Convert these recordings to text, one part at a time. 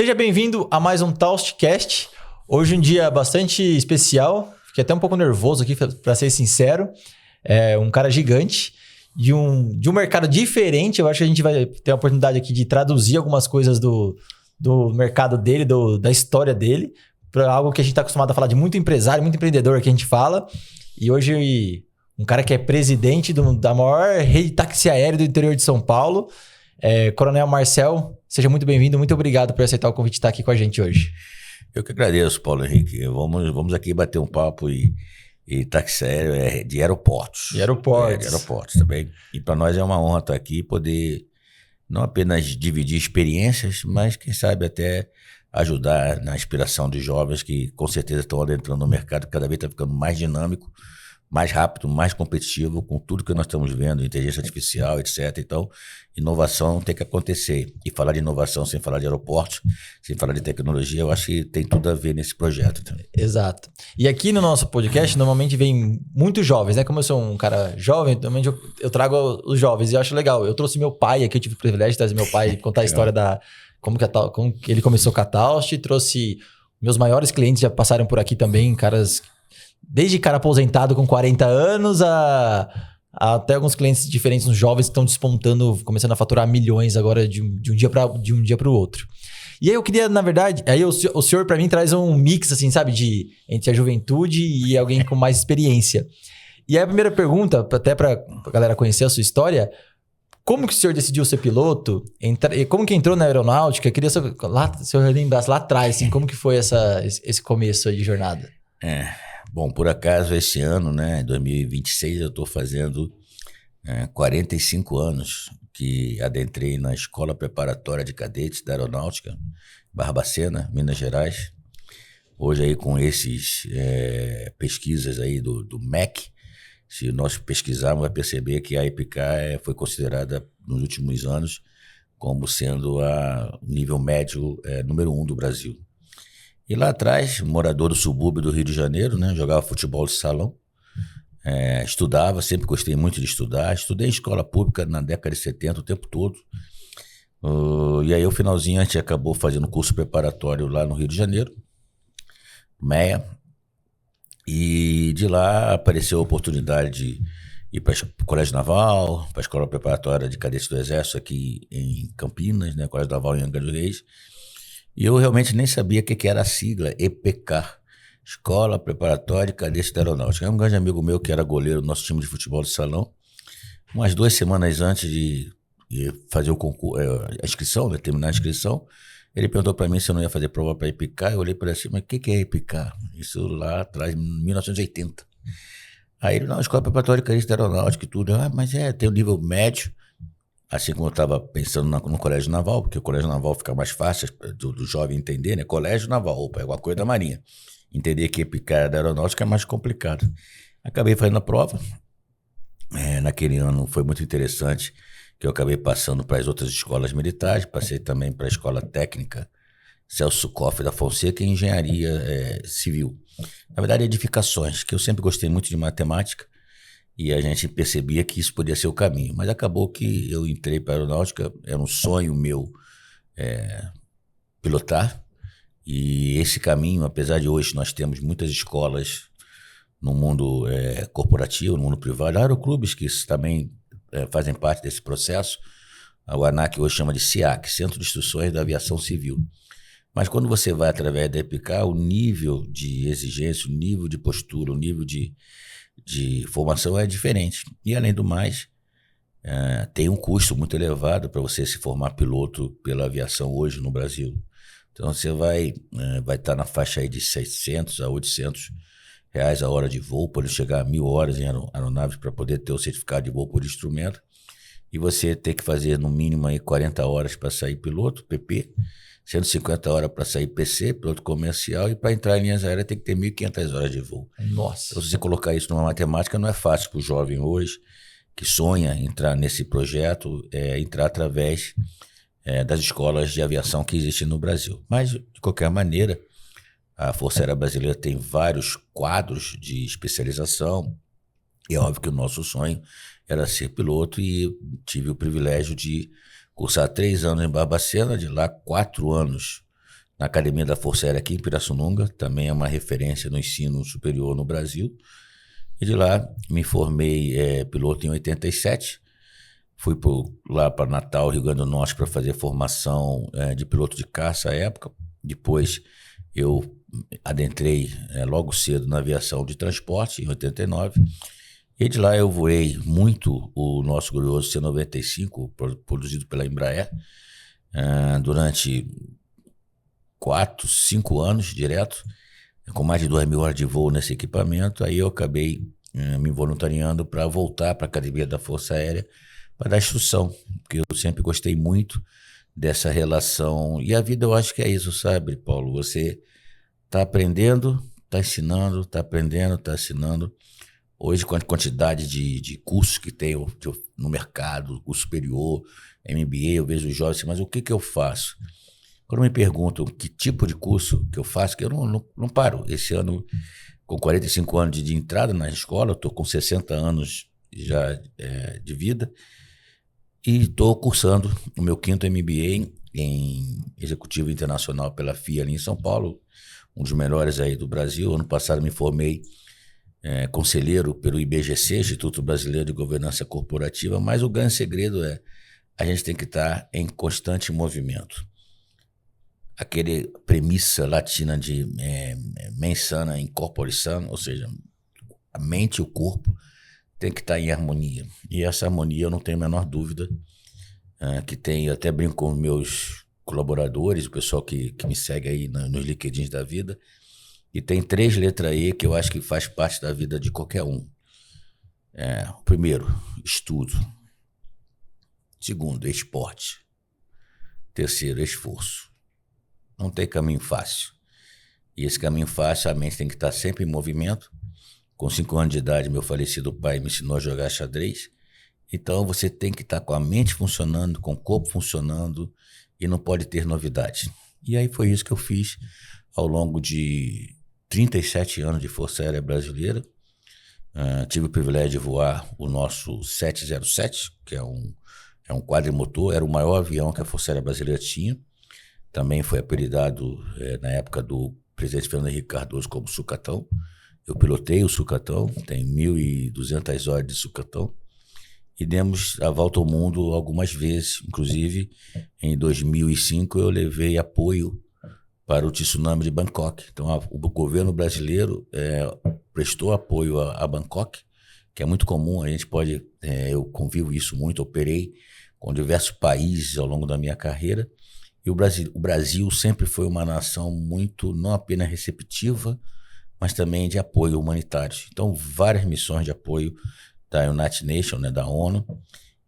Seja bem-vindo a mais um Toastcast. Hoje um dia bastante especial. Fiquei até um pouco nervoso aqui, para ser sincero. É um cara gigante de um mercado diferente. Eu acho que a gente vai ter a oportunidade aqui de traduzir algumas coisas do mercado dele, da história dele, para algo que a gente está acostumado a falar de muito empresário, muito empreendedor que a gente fala. E hoje um cara que é presidente da maior rede de táxi aéreo do interior de São Paulo, Coronel Marcel. Seja muito bem-vindo, muito obrigado por aceitar o convite de estar aqui com a gente hoje. Eu que agradeço, Paulo Henrique. Vamos aqui bater um papo e táxi aéreo de aeroportos. De aeroportos. De aeroportos também. E para nós é uma honra estar aqui e poder não apenas dividir experiências, mas quem sabe até ajudar na inspiração de jovens que com certeza estão adentrando no mercado, que cada vez está ficando mais dinâmico, mais rápido, mais competitivo com tudo que nós estamos vendo, inteligência artificial, etc. Então, inovação tem que acontecer. E falar de inovação sem falar de aeroportos, sem falar de tecnologia, eu acho que tem tudo a ver nesse projeto também. Exato. E aqui no nosso podcast, normalmente vem muitos jovens, né? Como eu sou um cara jovem, normalmente eu trago os jovens e eu acho legal. Eu trouxe meu pai aqui, eu tive o privilégio de trazer meu pai e contar a história como que ele começou com a Taust. Trouxe meus maiores clientes, já passaram por aqui também, caras... Desde cara aposentado com 40 anos até alguns clientes diferentes, uns jovens que estão despontando, começando a faturar milhões agora de um dia para o outro. E aí eu queria, na verdade, aí o senhor para mim traz um mix, assim, sabe, entre a juventude e alguém com mais experiência. E aí a primeira pergunta, até para a galera conhecer a sua história, como que o senhor decidiu ser piloto? Como que entrou na aeronáutica? Eu queria saber, se eu lembrasse lá atrás, assim, como que foi esse começo aí de jornada? Bom, por acaso esse ano, né, 2026, eu estou fazendo 45 anos que adentrei na Escola Preparatória de Cadetes da Aeronáutica, Barbacena, Minas Gerais. Hoje aí com esses pesquisas aí do MEC, se nós pesquisarmos vai perceber que a EPICAR foi considerada nos últimos anos como sendo o nível médio número 1 do Brasil. E lá atrás, morador do subúrbio do Rio de Janeiro, né? Jogava futebol de salão, estudava, sempre gostei muito de estudar. Estudei em escola pública na década de 70 o tempo todo. E aí, no finalzinho, a gente acabou fazendo curso preparatório lá no Rio de Janeiro, MEA. E de lá apareceu a oportunidade de ir para o Colégio Naval, para a Escola Preparatória de Cadetes do Exército aqui em Campinas, né? Colégio Naval em Angra dos Reis. E eu realmente nem sabia o que era a sigla EPICAR, Escola Preparatória de Cadetes da Aeronáutica. Um grande amigo meu que era goleiro do nosso time de futebol de salão, umas 2 semanas antes de fazer o concurso, a inscrição, né, terminar a inscrição, ele perguntou para mim se eu não ia fazer prova para EPICAR. Eu olhei para ele assim, mas o que é EPICAR? Isso lá atrás, em 1980. Aí ele, não, Escola Preparatória de Cadetes da Aeronáutica e tudo. Mas tem o nível médio. Assim como eu estava pensando no Colégio Naval, porque o Colégio Naval fica mais fácil do jovem entender, né? Colégio Naval, é alguma coisa da Marinha. Entender que EPICAR da Aeronáutica é mais complicado. Acabei fazendo a prova. Naquele ano foi muito interessante, que eu acabei passando para as outras escolas militares, passei também para a Escola Técnica Celso Koff da Fonseca em Engenharia Civil. Na verdade, edificações, que eu sempre gostei muito de matemática, e a gente percebia que isso podia ser o caminho. Mas acabou que eu entrei para a aeronáutica, era um sonho meu pilotar. E esse caminho, apesar de hoje nós temos muitas escolas no mundo corporativo, no mundo privado, aeroclubes que também fazem parte desse processo. O ANAC hoje chama de CIAC, Centro de Instruções da Aviação Civil. Mas quando você vai através da EPICAR, o nível de exigência, o nível de postura, o nível de formação é diferente. E, além do mais, tem um custo muito elevado para você se formar piloto pela aviação hoje no Brasil. Então, você vai estar na faixa aí de 600 a 800 reais a hora de voo, pode chegar a 1.000 horas em aeronaves para poder ter o certificado de voo por instrumento. E você ter que fazer, no mínimo, aí 40 horas para sair piloto, PP, 150 horas para sair PC, piloto comercial, e para entrar em linhas aéreas tem que ter 1.500 horas de voo. Nossa. Então, se você colocar isso numa matemática, não é fácil para o jovem hoje que sonha entrar nesse projeto, entrar através das escolas de aviação que existem no Brasil. Mas, de qualquer maneira, a Força Aérea Brasileira tem vários quadros de especialização, e é óbvio que o nosso sonho era ser piloto, e tive o privilégio de cursar 3 anos em Barbacena, de lá 4 anos na Academia da Força Aérea aqui em Pirassununga, também é uma referência no ensino superior no Brasil. E de lá me formei piloto em 87, fui lá para Natal, Rio Grande do Norte, para fazer formação de piloto de caça à época. Depois eu adentrei logo cedo na aviação de transporte, em 89. E de lá eu voei muito o nosso glorioso C-95, produzido pela Embraer, durante 4, 5 anos direto, com mais de 2.000 horas de voo nesse equipamento. Aí eu acabei me voluntariando para voltar para a Academia da Força Aérea para dar instrução, porque eu sempre gostei muito dessa relação. E a vida, eu acho que é isso, sabe, Paulo? Você está aprendendo, está ensinando, está aprendendo, está ensinando. Hoje, com a quantidade de cursos que tem no mercado, curso superior, MBA, eu vejo os jovens assim, mas o que eu faço? Quando me perguntam que tipo de curso que eu faço, que eu não paro. Esse ano, com 45 anos de entrada na escola, eu estou com 60 anos já de vida e estou cursando o meu 5º MBA em Executivo Internacional pela FIA ali em São Paulo, um dos melhores aí do Brasil. Ano passado me formei conselheiro pelo IBGC, Instituto Brasileiro de Governança Corporativa, mas o grande segredo é a gente tem que estar em constante movimento. Aquele premissa latina de mens sana in corpore sano, ou seja, a mente e o corpo tem que estar em harmonia. E essa harmonia eu não tenho a menor dúvida que tem. Eu até brinco com meus colaboradores, o pessoal que me segue aí nos LinkedIn da vida, e tem 3 letras E que eu acho que faz parte da vida de qualquer um. Primeiro, estudo. Segundo, esporte. Terceiro, esforço. Não tem caminho fácil. E esse caminho fácil, a mente tem que estar sempre em movimento. Com 5 anos de idade, meu falecido pai me ensinou a jogar xadrez. Então, você tem que estar com a mente funcionando, com o corpo funcionando, e não pode ter novidade. E aí foi isso que eu fiz ao longo de 37 anos de Força Aérea Brasileira. Tive o privilégio de voar o nosso 707, que é um quadrimotor, era o maior avião que a Força Aérea Brasileira tinha. Também foi apelidado, na época do presidente Fernando Henrique Cardoso, como Sucatão. Eu pilotei o Sucatão, tem 1.200 horas de Sucatão. E demos a volta ao mundo algumas vezes. Inclusive, em 2005, eu levei apoio para o tsunami de Bangkok. Então, o governo brasileiro prestou apoio a Bangkok, que é muito comum. A gente pode, eu convivo isso muito, operei com diversos países ao longo da minha carreira. E o Brasil sempre foi uma nação muito, não apenas receptiva, mas também de apoio humanitário. Então, várias missões de apoio da United Nations, da ONU,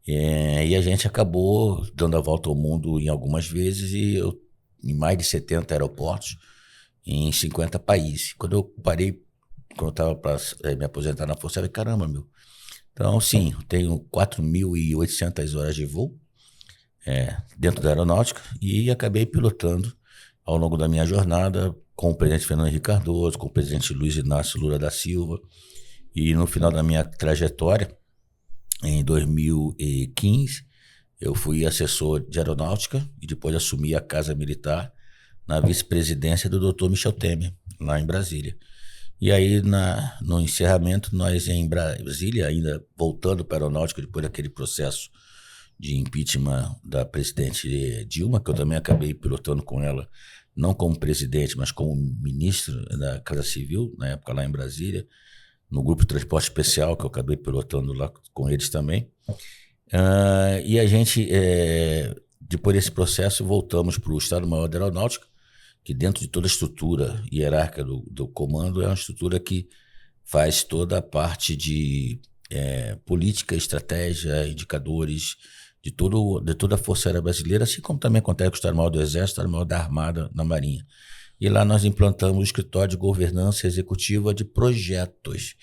e a gente acabou dando a volta ao mundo em algumas vezes, em mais de 70 aeroportos, em 50 países. Quando eu estava para me aposentar na Força Aérea, caramba, meu. Então, sim, eu tenho 4.800 horas de voo, dentro da aeronáutica, e acabei pilotando ao longo da minha jornada com o presidente Fernando Henrique Cardoso, com o presidente Luiz Inácio Lula da Silva, e no final da minha trajetória, em 2015, eu fui assessor de aeronáutica e depois assumi a Casa Militar na vice-presidência do Dr. Michel Temer, lá em Brasília. E aí, no encerramento, nós em Brasília, ainda voltando para a aeronáutica, depois daquele processo de impeachment da presidente Dilma, que eu também acabei pilotando com ela, não como presidente, mas como ministro da Casa Civil, na época lá em Brasília, no grupo de transporte especial, que eu acabei pilotando lá com eles também. E a gente, depois desse processo, voltamos para o Estado-Maior da Aeronáutica, que dentro de toda a estrutura hierárquica do comando, é uma estrutura que faz toda a parte de política, estratégia, indicadores, de toda a Força Aérea Brasileira, assim como também acontece com o Estado-Maior do Exército, o Estado-Maior da Armada, da Marinha. E lá nós implantamos o escritório de governança executiva de projetos.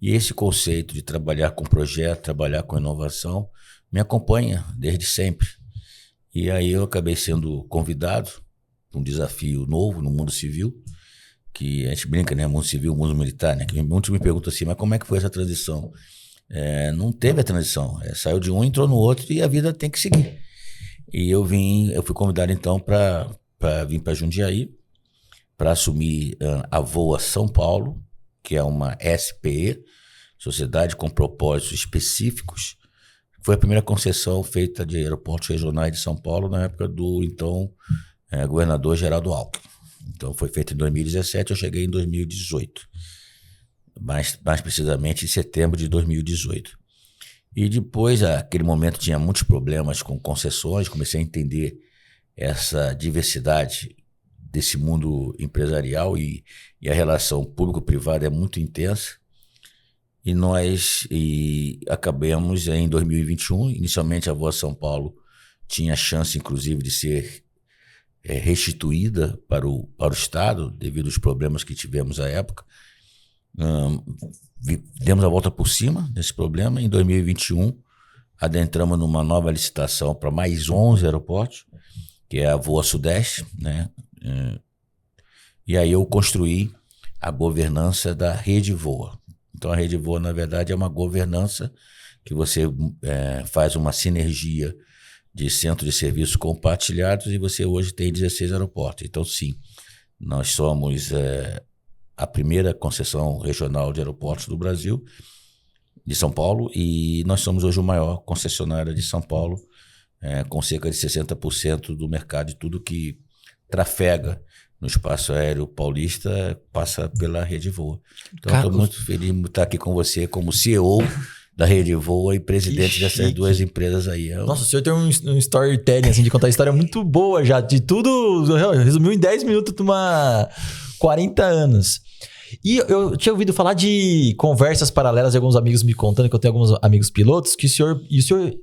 E esse conceito de trabalhar com projeto, trabalhar com inovação, me acompanha desde sempre. E aí eu acabei sendo convidado para um desafio novo no mundo civil, que a gente brinca, né? Mundo civil, mundo militar, né? Que muitos me perguntam assim, mas como é que foi essa transição? Não teve a transição. Saiu de um, entrou no outro e a vida tem que seguir. E eu fui convidado então para para vir para Jundiaí para assumir a Voa São Paulo, que é uma SPE, Sociedade com Propósitos Específicos. Foi a primeira concessão feita de aeroportos regionais de São Paulo na época do então governador Geraldo Alckmin. Então foi feita em 2017, eu cheguei em 2018. Mais precisamente em setembro de 2018. E depois, aquele momento, tinha muitos problemas com concessões, comecei a entender essa diversidade desse mundo empresarial e a relação público-privada é muito intensa. E nós acabamos em 2021, inicialmente a Voa São Paulo tinha chance, inclusive, de ser restituída para o Estado, devido aos problemas que tivemos à época. Demos a volta por cima desse problema. Em 2021, adentramos numa nova licitação para mais 11 aeroportos, que é a Voa Sudeste, né? E aí eu construí a governança da Rede Voa. Então a Rede Voa, na verdade, é uma governança que você faz uma sinergia de centros de serviços compartilhados e você hoje tem 16 aeroportos. Então, sim, nós somos a primeira concessão regional de aeroportos do Brasil, de São Paulo, e nós somos hoje o maior concessionário de São Paulo, com cerca de 60% do mercado de tudo que trafega no espaço aéreo paulista passa pela Rede Voa. Então, estou muito feliz de estar aqui com você como CEO da Rede Voa e presidente dessas duas empresas aí. Nossa, o senhor tem um storytelling, assim, de contar história muito boa já, de tudo, resumiu em 10 minutos de 40 anos. E eu tinha ouvido falar de conversas paralelas de alguns amigos me contando, que eu tenho alguns amigos pilotos, que o senhor,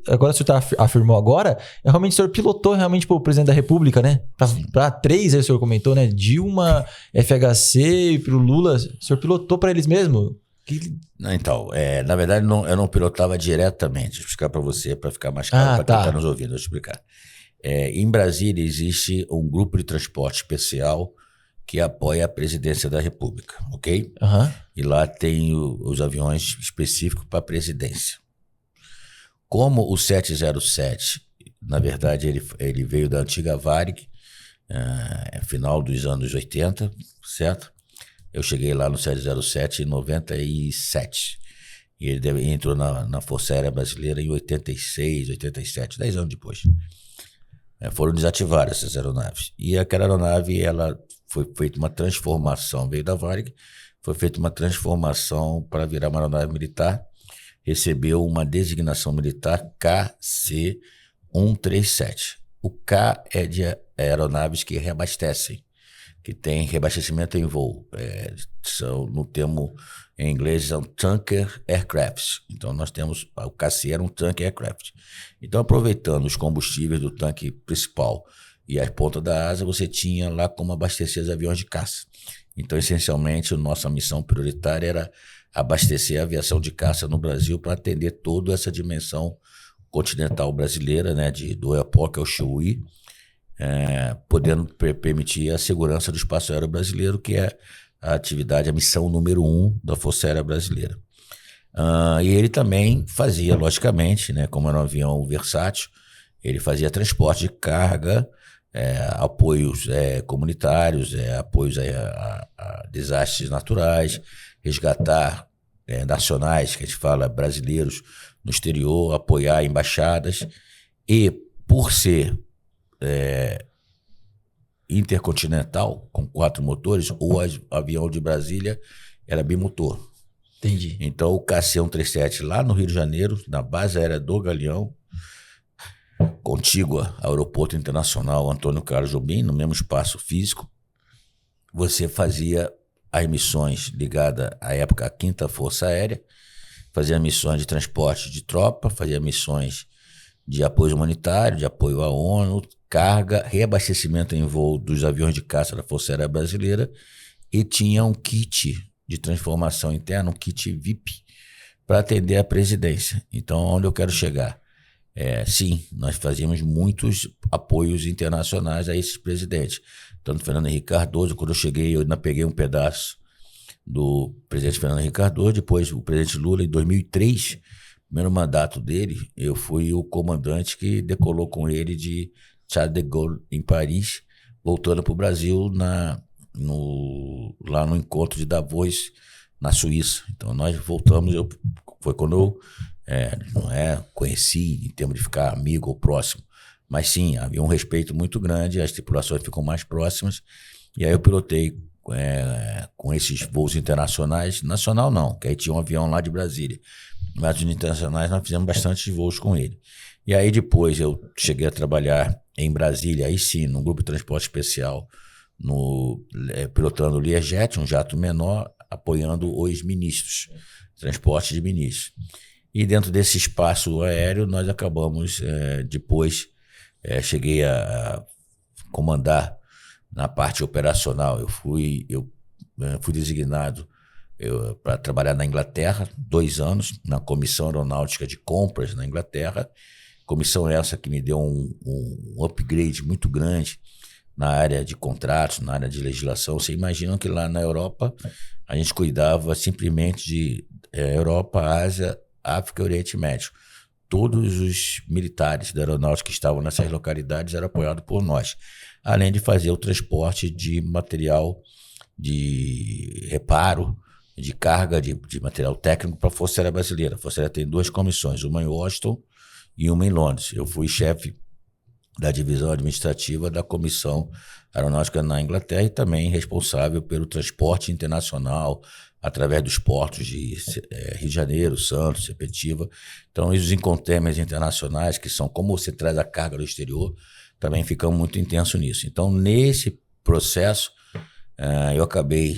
agora o senhor afirmou agora, realmente o senhor pilotou realmente pro presidente da República, né? Para 3, aí o senhor comentou, né? Dilma, FHC e pro Lula, o senhor pilotou para eles mesmo? Então, na verdade eu não pilotava diretamente. Vou explicar para você, para ficar mais claro para quem está nos ouvindo. Vou explicar. Em Brasília existe um grupo de transporte especial que apoia a presidência da República, ok? Uhum. E lá tem os aviões específicos para a presidência. Como o 707, na verdade, ele veio da antiga Varig, final dos anos 80, certo? Eu cheguei lá no 707 em 97. E ele entrou na Força Aérea Brasileira em 86, 87, 10 anos depois. Foram desativadas essas aeronaves. E aquela aeronave, ela foi feita uma transformação, veio da Varig, foi feita uma transformação para virar uma aeronave militar, recebeu uma designação militar KC-137. O K é de aeronaves que reabastecem, que tem reabastecimento em voo. São, no termo em inglês, são tanker aircrafts. Então nós temos, o KC era um tanker aircraft. Então, aproveitando os combustíveis do tanque principal e as pontas da asa, você tinha lá como abastecer os aviões de caça. Então, essencialmente, a nossa missão prioritária era abastecer a aviação de caça no Brasil para atender toda essa dimensão continental brasileira, né, do Oiapoque ao Chuí, podendo permitir a segurança do espaço aéreo brasileiro, que é a atividade, a missão número 1 da Força Aérea Brasileira. E ele também fazia, logicamente, né, como era um avião versátil, ele fazia transporte de carga, apoios comunitários, apoios a desastres naturais, resgatar nacionais, que a gente fala brasileiros no exterior, apoiar embaixadas. E por ser intercontinental, com 4 motores, o avião de Brasília era bimotor. Entendi. Então o KC-137 lá no Rio de Janeiro, na base aérea do Galeão, contígua ao Aeroporto Internacional Antônio Carlos Jobim, no mesmo espaço físico, você fazia as missões ligadas à época à 5ª Força Aérea, fazia missões de transporte de tropa, fazia missões de apoio humanitário, de apoio à ONU, carga, reabastecimento em voo dos aviões de caça da Força Aérea Brasileira, e tinha um kit de transformação interna, um kit VIP, para atender a presidência. Então, onde eu quero chegar? Sim, nós fazíamos muitos apoios internacionais a esses presidentes. Tanto Fernando Henrique Cardoso, quando eu cheguei, eu ainda peguei um pedaço do presidente Fernando Henrique Cardoso, depois o presidente Lula, em 2003, primeiro mandato dele, eu fui o comandante que decolou com ele de Charles de Gaulle, em Paris, voltando para o Brasil lá no encontro de Davos, na Suíça. Então nós voltamos, foi quando eu não conheci em termos de ficar amigo ou próximo, mas sim, havia um respeito muito grande, as tripulações ficam mais próximas, e aí eu pilotei com esses voos internacionais, nacional não, que aí tinha um avião lá de Brasília, mas os internacionais nós fizemos bastante voos com ele. E aí depois eu cheguei a trabalhar em Brasília, aí sim, num grupo de transporte especial, pilotando o Learjet, um jato menor, apoiando os ministros, transporte de ministros. E dentro desse espaço aéreo, nós acabamos, depois, cheguei a comandar na parte operacional. Eu fui designado para trabalhar na Inglaterra, 2 anos, na Comissão Aeronáutica de Compras na Inglaterra. Comissão essa que me deu um upgrade muito grande na área de contratos, na área de legislação. Você imagina que lá na Europa a gente cuidava simplesmente de Europa, Ásia, África e Oriente Médio. Todos os militares da aeronáutica que estavam nessas localidades eram apoiados por nós, além de fazer o transporte de material de reparo, de carga, de material técnico para a Força Aérea Brasileira. A Força Aérea tem 2 comissões, uma em Washington e uma em Londres. Eu fui chefe da divisão administrativa da Comissão Aeronáutica na Inglaterra e também responsável pelo transporte internacional através dos portos de Rio de Janeiro, Santos, Sepetiba. Então, os incoterms internacionais, que são como você traz a carga do exterior, também ficam muito intenso nisso. Então, nesse processo, eu acabei,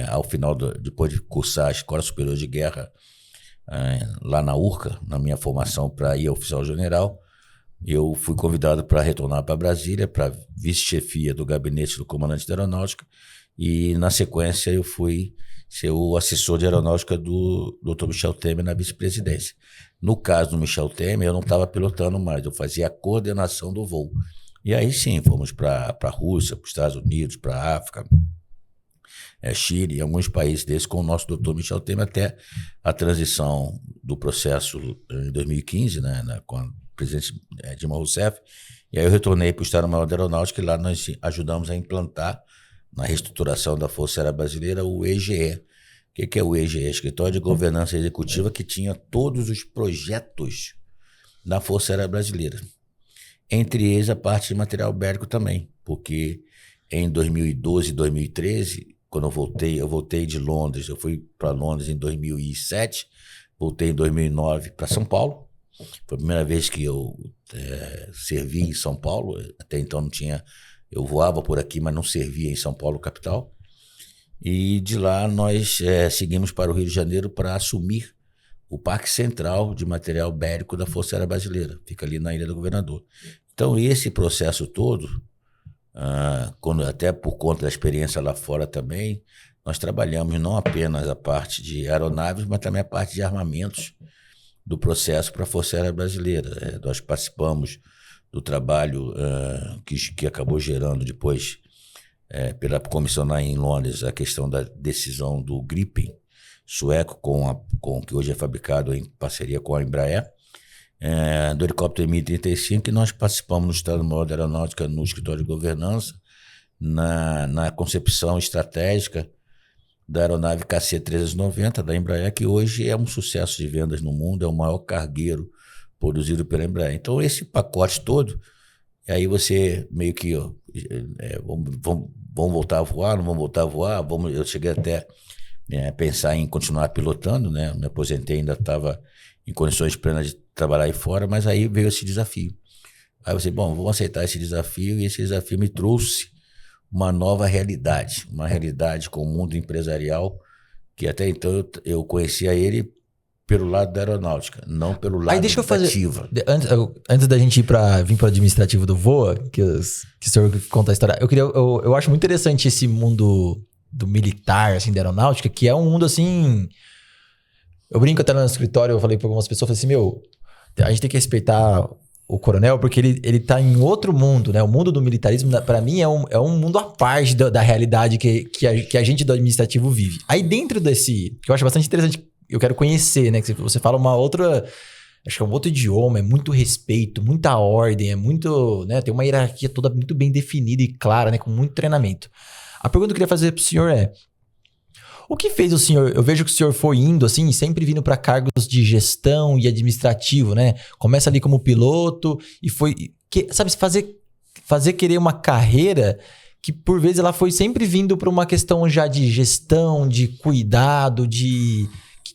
ao final, depois de cursar a Escola Superior de Guerra, lá na URCA, na minha formação para ir oficial-general, eu fui convidado para retornar para Brasília, para vice-chefia do gabinete do comandante da aeronáutica, e na sequência eu fui ser o assessor de aeronáutica do Dr. Michel Temer na vice-presidência. No caso do Michel Temer, eu não estava pilotando mais, eu fazia a coordenação do voo. E aí sim, fomos para a Rússia, para os Estados Unidos, para a África, Chile, alguns países desses, com o nosso Dr. Michel Temer, até a transição do processo em 2015, com a presidente Dilma Rousseff. E aí eu retornei para o Estado-Maior da Aeronáutica e lá nós ajudamos a implantar, na reestruturação da Força Aérea Brasileira, o EGE. O que é o EGE? Escritório de Governança Executiva, que tinha todos os projetos da Força Aérea Brasileira. Entre eles a parte de material bélico também, porque em 2012 e 2013, quando eu voltei de Londres, eu fui para Londres em 2007, voltei em 2009 para São Paulo. Foi a primeira vez que eu servi em São Paulo, até então não tinha, eu voava por aqui, mas não servia em São Paulo, capital. E de lá nós seguimos para o Rio de Janeiro para assumir o Parque Central de Material Bélico da Força Aérea Brasileira, fica ali na Ilha do Governador. Então esse processo todo, até por conta da experiência lá fora também, nós trabalhamos não apenas a parte de aeronaves, mas também a parte de armamentos do processo para a Força Aérea Brasileira. Nós participamos do trabalho que acabou gerando depois, pela comissão em Londres, a questão da decisão do Gripen sueco, que hoje é fabricado em parceria com a Embraer, do helicóptero Mi-35, que nós participamos no Estado-Maior da Aeronáutica, no Escritório de Governança, na concepção estratégica da aeronave KC-390 da Embraer, que hoje é um sucesso de vendas no mundo, é o maior cargueiro produzido pela Embraer. Então, esse pacote todo, e aí você meio que, vamos voltar a voar, não vamos voltar a voar, eu cheguei até a pensar em continuar pilotando, né? Me aposentei, ainda estava em condições plenas de trabalhar aí fora, mas aí veio esse desafio. Aí você, vamos aceitar esse desafio, e esse desafio me trouxe uma nova realidade, uma realidade com o mundo empresarial, que até então eu conhecia ele pelo lado da aeronáutica, não pelo lado da ativa. Antes da gente vir para o administrativo do VOA, que o senhor conta a história, eu acho muito interessante esse mundo do militar, assim, da aeronáutica, que é um mundo assim... Eu brinco até no escritório, eu falei para algumas pessoas, falei assim, a gente tem que respeitar o coronel, porque ele tá em outro mundo, né? O mundo do militarismo, para mim, é um mundo à parte da realidade que a gente do administrativo vive. Aí dentro desse, que eu acho bastante interessante, eu quero conhecer, né? Que você fala uma outra Acho que é um outro idioma, é muito respeito, muita ordem, é muito, né? Tem uma hierarquia toda muito bem definida e clara, né? Com muito treinamento. A pergunta que eu queria fazer pro senhor é: o que fez o senhor? Eu vejo que o senhor foi indo, assim, sempre vindo para cargos de gestão e administrativo, né? Começa ali como piloto e foi, sabe, fazer querer uma carreira que por vezes ela foi sempre vindo para uma questão já de gestão, de cuidado, de...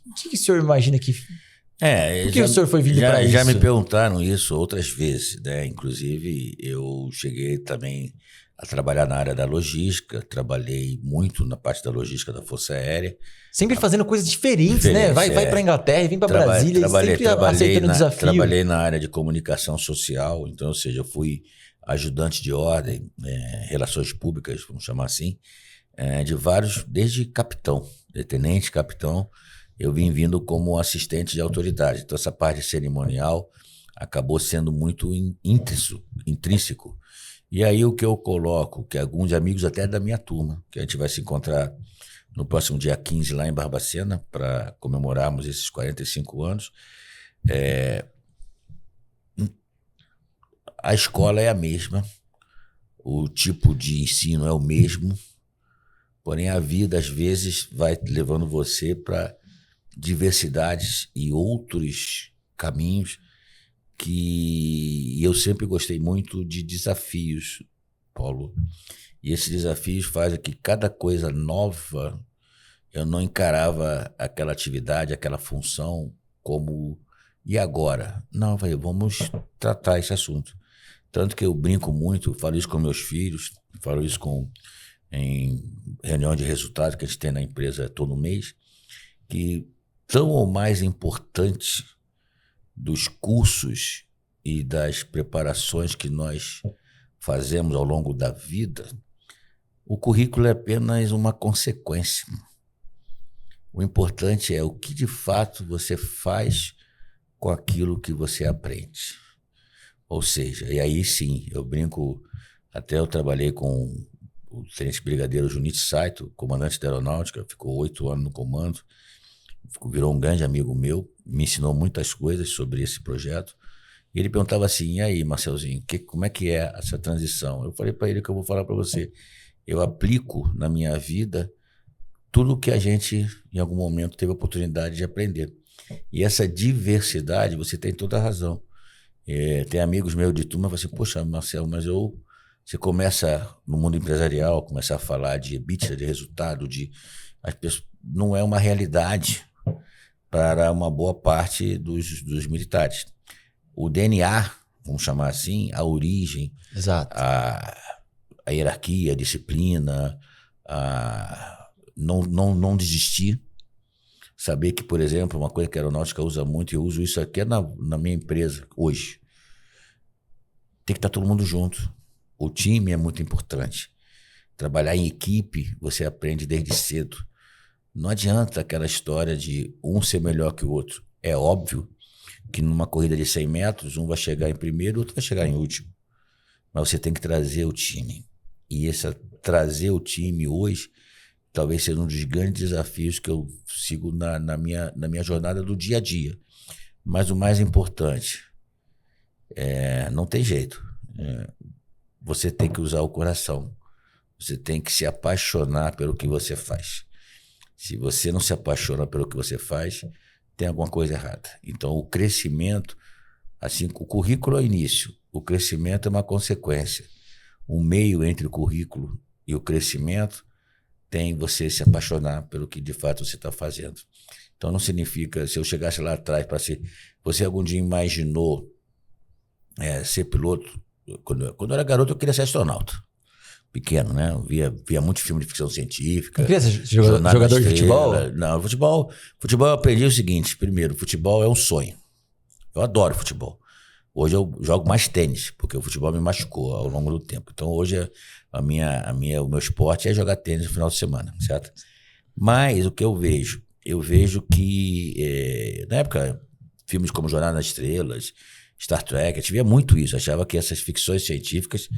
O que o senhor imagina que... Por que o senhor foi vindo para isso? Já me perguntaram isso outras vezes, né? Inclusive, eu cheguei também a trabalhar na área da logística, trabalhei muito na parte da logística da Força Aérea. Sempre fazendo coisas diferentes, né? Vai para Inglaterra, vem para Brasília, sempre aceitando desafio. Trabalhei na área de comunicação social, então, ou seja, eu fui ajudante de ordem, relações públicas, vamos chamar assim, de vários, desde capitão, tenente, capitão, eu vim vindo como assistente de autoridade. Então, essa parte cerimonial acabou sendo muito intrínseco. E aí o que eu coloco, que alguns amigos até da minha turma, que a gente vai se encontrar no próximo dia 15 lá em Barbacena, para comemorarmos esses 45 anos, a escola é a mesma, o tipo de ensino é o mesmo, porém a vida às vezes vai levando você para diversidades e outros caminhos que eu sempre gostei muito de desafios, Paulo. E esses desafios fazem que cada coisa nova, eu não encarava aquela atividade, aquela função como, e agora? Não, vamos tratar esse assunto. Tanto que eu brinco muito, falo isso com meus filhos, falo isso em reunião de resultados que a gente tem na empresa todo mês, que tão ou mais importante dos cursos e das preparações que nós fazemos ao longo da vida, o currículo é apenas uma consequência. O importante é o que de fato você faz com aquilo que você aprende. Ou seja, e aí sim, eu brinco, até eu trabalhei com o tenente brigadeiro Junite Saito, comandante da aeronáutica, ficou 8 anos no comando, virou um grande amigo meu, me ensinou muitas coisas sobre esse projeto. E ele perguntava assim: e aí, Marcelzinho, como é que é essa transição? Eu falei para ele que eu vou falar para você. Eu aplico na minha vida tudo o que a gente, em algum momento, teve a oportunidade de aprender. E essa diversidade, você tem toda a razão. Tem amigos meus de turma que falam assim: poxa, Marcelo, mas você começa no mundo empresarial, começa a falar de EBITDA, de resultado, as pessoas, não é uma realidade para uma boa parte dos militares. O DNA, vamos chamar assim, a origem, exato, a hierarquia, a disciplina, não desistir. Saber que, por exemplo, uma coisa que a aeronáutica usa muito, e eu uso isso aqui na minha empresa hoje, tem que estar todo mundo junto. O time é muito importante. Trabalhar em equipe, você aprende desde cedo. Não adianta aquela história de um ser melhor que o outro. É óbvio que numa corrida de 100 metros, um vai chegar em primeiro, o outro vai chegar em último. Mas você tem que trazer o time. E trazer o time hoje talvez seja um dos grandes desafios que eu sigo na minha jornada do dia a dia. Mas o mais importante, não tem jeito. Você tem que usar o coração. Você tem que se apaixonar pelo que você faz. Se você não se apaixona pelo que você faz, tem alguma coisa errada. Então, o crescimento, assim, o currículo é o início, o crescimento é uma consequência. O meio entre o currículo e o crescimento tem você se apaixonar pelo que de fato você está fazendo. Então, não significa, se eu chegasse lá atrás para ser... Você algum dia imaginou ser piloto? Quando eu era garoto, eu queria ser astronauta. Pequeno, né? Eu via muito filme de ficção científica. Não queria ser jogador de futebol? Não, futebol eu aprendi o seguinte: primeiro, futebol é um sonho. Eu adoro futebol. Hoje eu jogo mais tênis, porque o futebol me machucou ao longo do tempo. Então hoje o meu esporte é jogar tênis no final de semana, certo? Mas o que eu vejo? Eu vejo que, na época, filmes como Jornada nas Estrelas, Star Trek, eu via muito isso. Achava que essas ficções científicas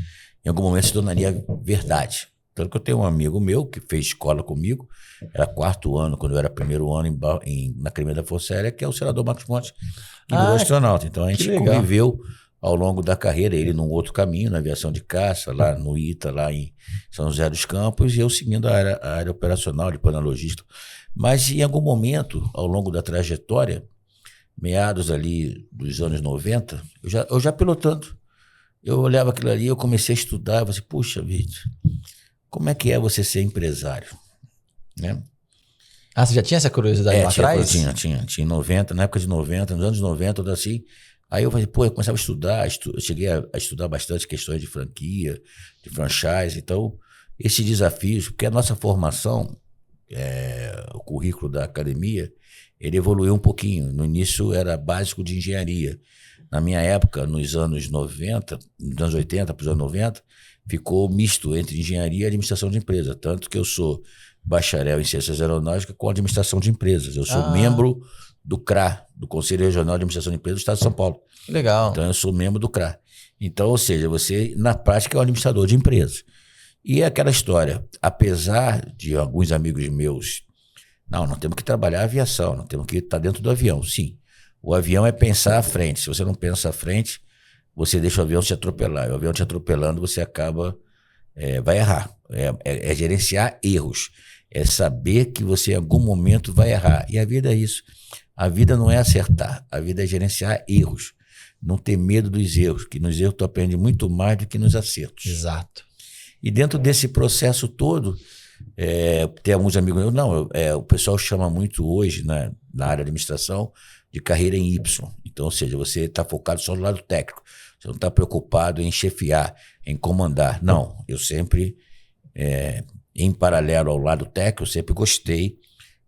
em algum momento se tornaria verdade. Tanto que eu tenho um amigo meu que fez escola comigo, era 4º ano, quando eu era 1º ano na Academia da Força Aérea, que é o senador Marcos Montes, que virou astronauta. Então a que gente legal. conviveu ao longo da carreira, ele num outro caminho, na aviação de caça, lá no ITA, lá em São José dos Campos, e eu seguindo a área operacional, depois na logística. Mas em algum momento, ao longo da trajetória, meados ali dos anos 90, eu já pilotando, eu olhava aquilo ali, eu comecei a estudar, eu falei assim, puxa vida, como é que é você ser empresário? Né? Ah, você já tinha essa curiosidade lá atrás? Tinha em 90, na época de 90, nos anos 90, tudo assim. Aí eu falei, pô, eu começava a estudar, eu cheguei a estudar bastante questões de franquia, de franchise, então esses desafios, porque a nossa formação, o currículo da academia, ele evoluiu um pouquinho. No início era básico de engenharia. Na minha época, nos anos 90, nos anos 80 para os anos 90, ficou misto entre engenharia e administração de empresa. Tanto que eu sou bacharel em ciências aeronáuticas com administração de empresas. Eu sou membro do CRA, do Conselho Regional de Administração de Empresas do Estado de São Paulo. Legal. Então eu sou membro do CRA. Então, ou seja, você na prática é um administrador de empresas. E é aquela história, apesar de alguns amigos meus, não temos que trabalhar a aviação, não temos que estar dentro do avião. Sim, o avião é pensar à frente. Se você não pensa à frente, você deixa o avião te atropelar. E o avião te atropelando, você acaba, vai errar. É gerenciar erros. É saber que você em algum momento vai errar. E a vida é isso. A vida não é acertar, a vida é gerenciar erros. Não ter medo dos erros, que nos erros tu aprende muito mais do que nos acertos. Exato. E dentro desse processo todo, tem alguns amigos meus, o pessoal chama muito hoje, na área de administração, de carreira em Y. Então, ou seja, você está focado só no lado técnico, você não está preocupado em chefiar, em comandar. Não, eu sempre, em paralelo ao lado técnico, eu sempre gostei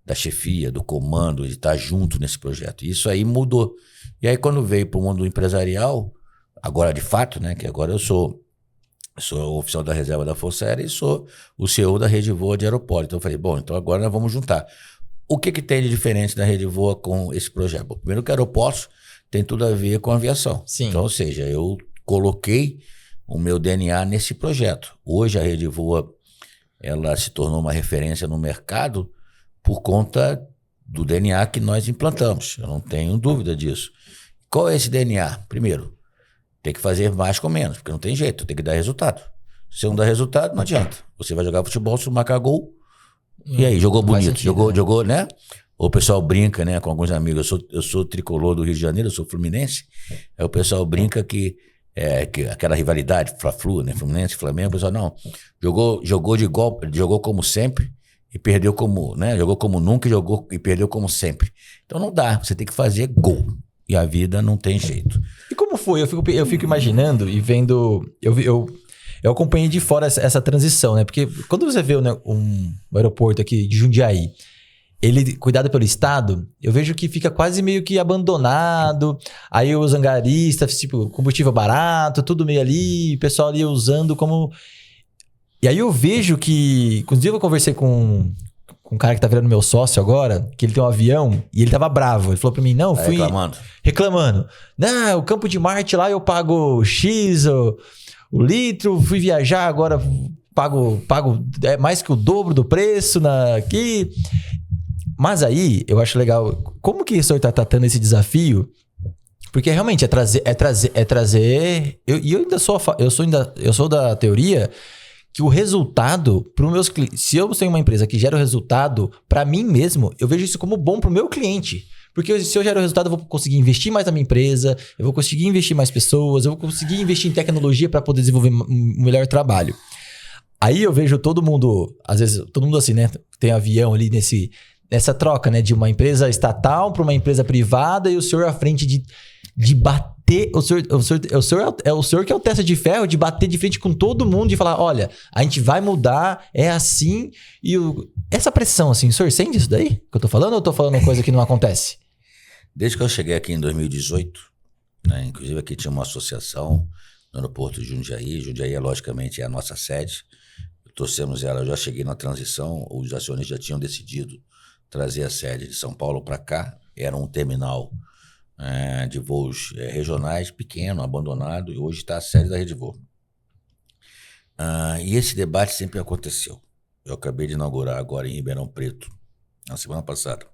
da chefia, do comando, de estar junto nesse projeto. E isso aí mudou. E aí quando veio para o mundo empresarial, agora de fato, né, que agora eu sou oficial da reserva da Força Aérea e sou o CEO da Rede Voa de aeroporto. Então eu falei, bom, então agora nós vamos juntar. O que tem de diferente da Rede Voa com esse projeto? Bom, primeiro que aeroportos tem tudo a ver com aviação. Sim. Então, ou seja, eu coloquei o meu DNA nesse projeto. Hoje a Rede Voa, ela se tornou uma referência no mercado por conta do DNA que nós implantamos. Eu não tenho dúvida disso. Qual é esse DNA? Primeiro, tem que fazer mais com menos, porque não tem jeito, tem que dar resultado. Se não dá resultado, não adianta. Você vai jogar futebol, se não marcar gol, e aí, jogou bonito, jogou, né? O pessoal brinca, né, com alguns amigos, eu sou tricolor do Rio de Janeiro, eu sou fluminense, aí o pessoal brinca que aquela rivalidade, Fla-Flu, né, Fluminense, Flamengo, o pessoal, não, jogou de golpe, jogou como sempre e perdeu como, né, jogou como nunca e perdeu como sempre. Então não dá, você tem que fazer gol. E a vida não tem jeito. E como foi? Eu fico imaginando e vendo... Eu acompanhei de fora essa transição, né? Porque quando você vê um aeroporto aqui de Jundiaí, ele cuidado pelo Estado, eu vejo que fica quase meio que abandonado. Aí os angaristas, tipo, combustível barato, tudo meio ali, o pessoal ali usando como... E aí eu vejo que... Inclusive eu conversei com um cara que tá virando meu sócio agora, que ele tem um avião e ele tava bravo. Ele falou pra mim, não, fui... Reclamando. Não, o Campo de Marte lá eu pago X o litro, fui viajar, agora pago mais que o dobro do preço aqui. Mas aí, eu acho legal, como que o senhor tá tratando esse desafio? Porque realmente é trazer... Eu sou da teoria que o resultado para os meus clientes... Se eu tenho uma empresa que gera o resultado para mim mesmo, eu vejo isso como bom para o meu cliente. Porque se eu gero o resultado, eu vou conseguir investir mais na minha empresa, eu vou conseguir investir mais pessoas, eu vou conseguir investir em tecnologia para poder desenvolver um melhor trabalho. Aí eu vejo todo mundo, às vezes, todo mundo assim, né? Tem avião ali nessa troca, né? De uma empresa estatal para uma empresa privada e o senhor à frente de bater. O senhor que é o testa de ferro, de bater de frente com todo mundo e falar, olha, a gente vai mudar, é assim. Essa pressão, assim, o senhor sente isso daí que eu tô falando ou eu tô falando uma coisa que não acontece? Desde que eu cheguei aqui em 2018, né, inclusive aqui tinha uma associação no aeroporto de Jundiaí. Jundiaí, logicamente, é a nossa sede. Torcemos ela, eu já cheguei na transição, os acionistas já tinham decidido trazer a sede de São Paulo para cá. Era um terminal de voos regionais pequeno, abandonado, e hoje está a sede da Rede Voa. E esse debate sempre aconteceu. Eu acabei de inaugurar agora em Ribeirão Preto, na semana passada,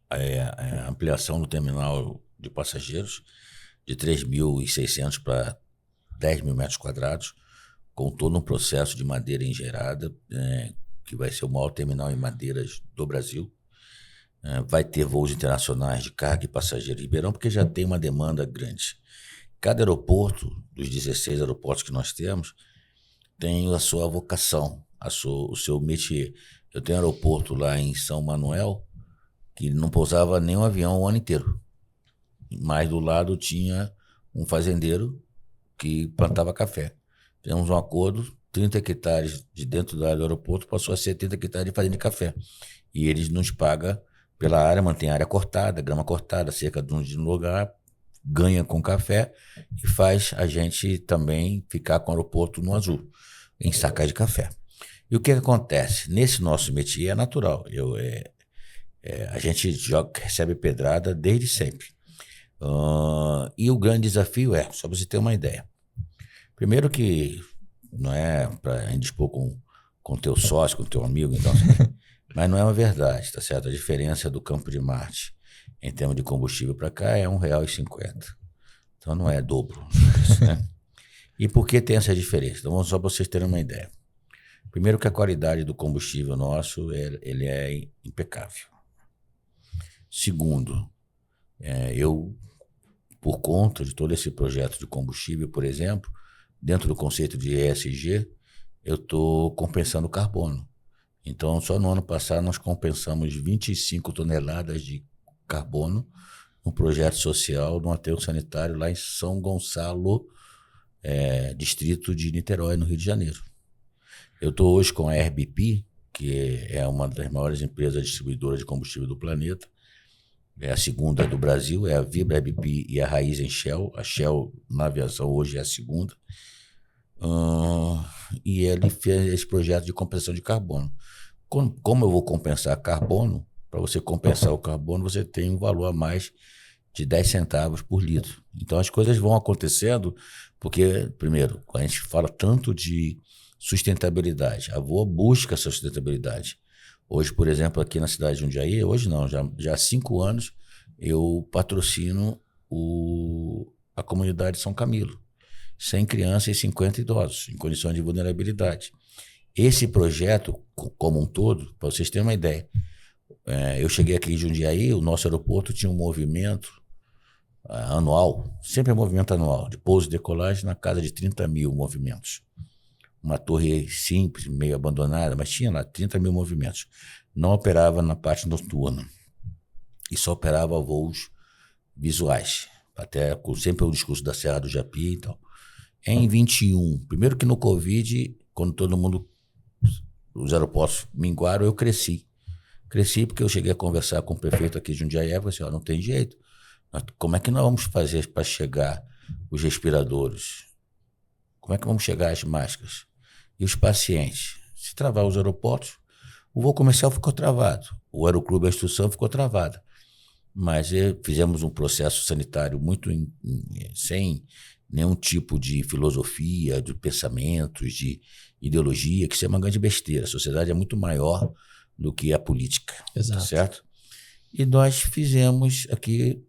a ampliação do terminal de passageiros de 3.600 para 10 mil metros quadrados, com todo um processo de madeira engerada, que vai ser o maior terminal em madeiras do Brasil. Vai ter voos internacionais de carga e passageiros em Ribeirão, porque já tem uma demanda grande. Cada aeroporto, dos 16 aeroportos que nós temos, tem a sua vocação, o seu métier. Eu tenho um aeroporto lá em São Manuel, que não pousava nenhum avião o ano inteiro. Mas do lado tinha um fazendeiro que plantava café. Temos um acordo, 30 hectares de dentro da área do aeroporto passou a ser 30 hectares de fazenda de café. E eles nos pagam pela área, mantém a área cortada, grama cortada, cerca de um lugar, ganha com café e faz a gente também ficar com o aeroporto no azul, em sacas de café. E o que acontece? Nesse nosso métier é natural. A gente recebe pedrada desde sempre. E o grande desafio só para você ter uma ideia. Primeiro que não é para indispor com teu sócio, com teu amigo, então, mas não é uma verdade, tá certo? A diferença do Campo de Marte em termos de combustível para cá é R$1,50. Então não é dobro. Né? E por que tem essa diferença? Então, só para vocês terem uma ideia. Primeiro que a qualidade do combustível nosso ele é impecável. Segundo, eu, por conta de todo esse projeto de combustível, por exemplo, dentro do conceito de ESG, eu estou compensando o carbono. Então, só no ano passado nós compensamos 25 toneladas de carbono num projeto social, num aterro sanitário lá em São Gonçalo, distrito de Niterói, no Rio de Janeiro. Eu estou hoje com a RBP, que é uma das maiores empresas distribuidoras de combustível do planeta. É a segunda do Brasil, é a Vibra RBP e a Raízen Shell. A Shell na aviação hoje é a segunda. E ele fez esse projeto de compensação de carbono. Como eu vou compensar carbono? Para você compensar o carbono, você tem um valor a mais de 10 centavos por litro. Então as coisas vão acontecendo porque, primeiro, a gente fala tanto de sustentabilidade. A Voa busca essa sustentabilidade. Hoje, por exemplo, aqui na cidade de Jundiaí, hoje não, já há 5 anos, eu patrocino a comunidade São Camilo. 100 crianças e 50 idosos, em condições de vulnerabilidade. Esse projeto, como um todo, para vocês terem uma ideia, eu cheguei aqui em Jundiaí, o nosso aeroporto tinha um movimento anual, sempre é movimento anual, de pouso e decolagem na casa de 30 mil movimentos. Uma torre simples, meio abandonada, mas tinha lá 30 mil movimentos. Não operava na parte noturna e só operava voos visuais, até sempre o discurso da Serra do Japi e tal. Em 21, primeiro que no Covid, quando todo mundo, os aeroportos minguaram, eu cresci. Cresci porque eu cheguei a conversar com o prefeito aqui de Jundiaí e falei assim, não tem jeito. Como é que nós vamos fazer para chegar os respiradores? Como é que vamos chegar às máscaras? E os pacientes? Se travar os aeroportos, o voo comercial ficou travado. O aeroclube, a instrução ficou travada. Mas fizemos um processo sanitário muito sem nenhum tipo de filosofia, de pensamentos, de ideologia, que isso é uma grande besteira. A sociedade é muito maior do que a política. Exato. Certo? E nós fizemos aqui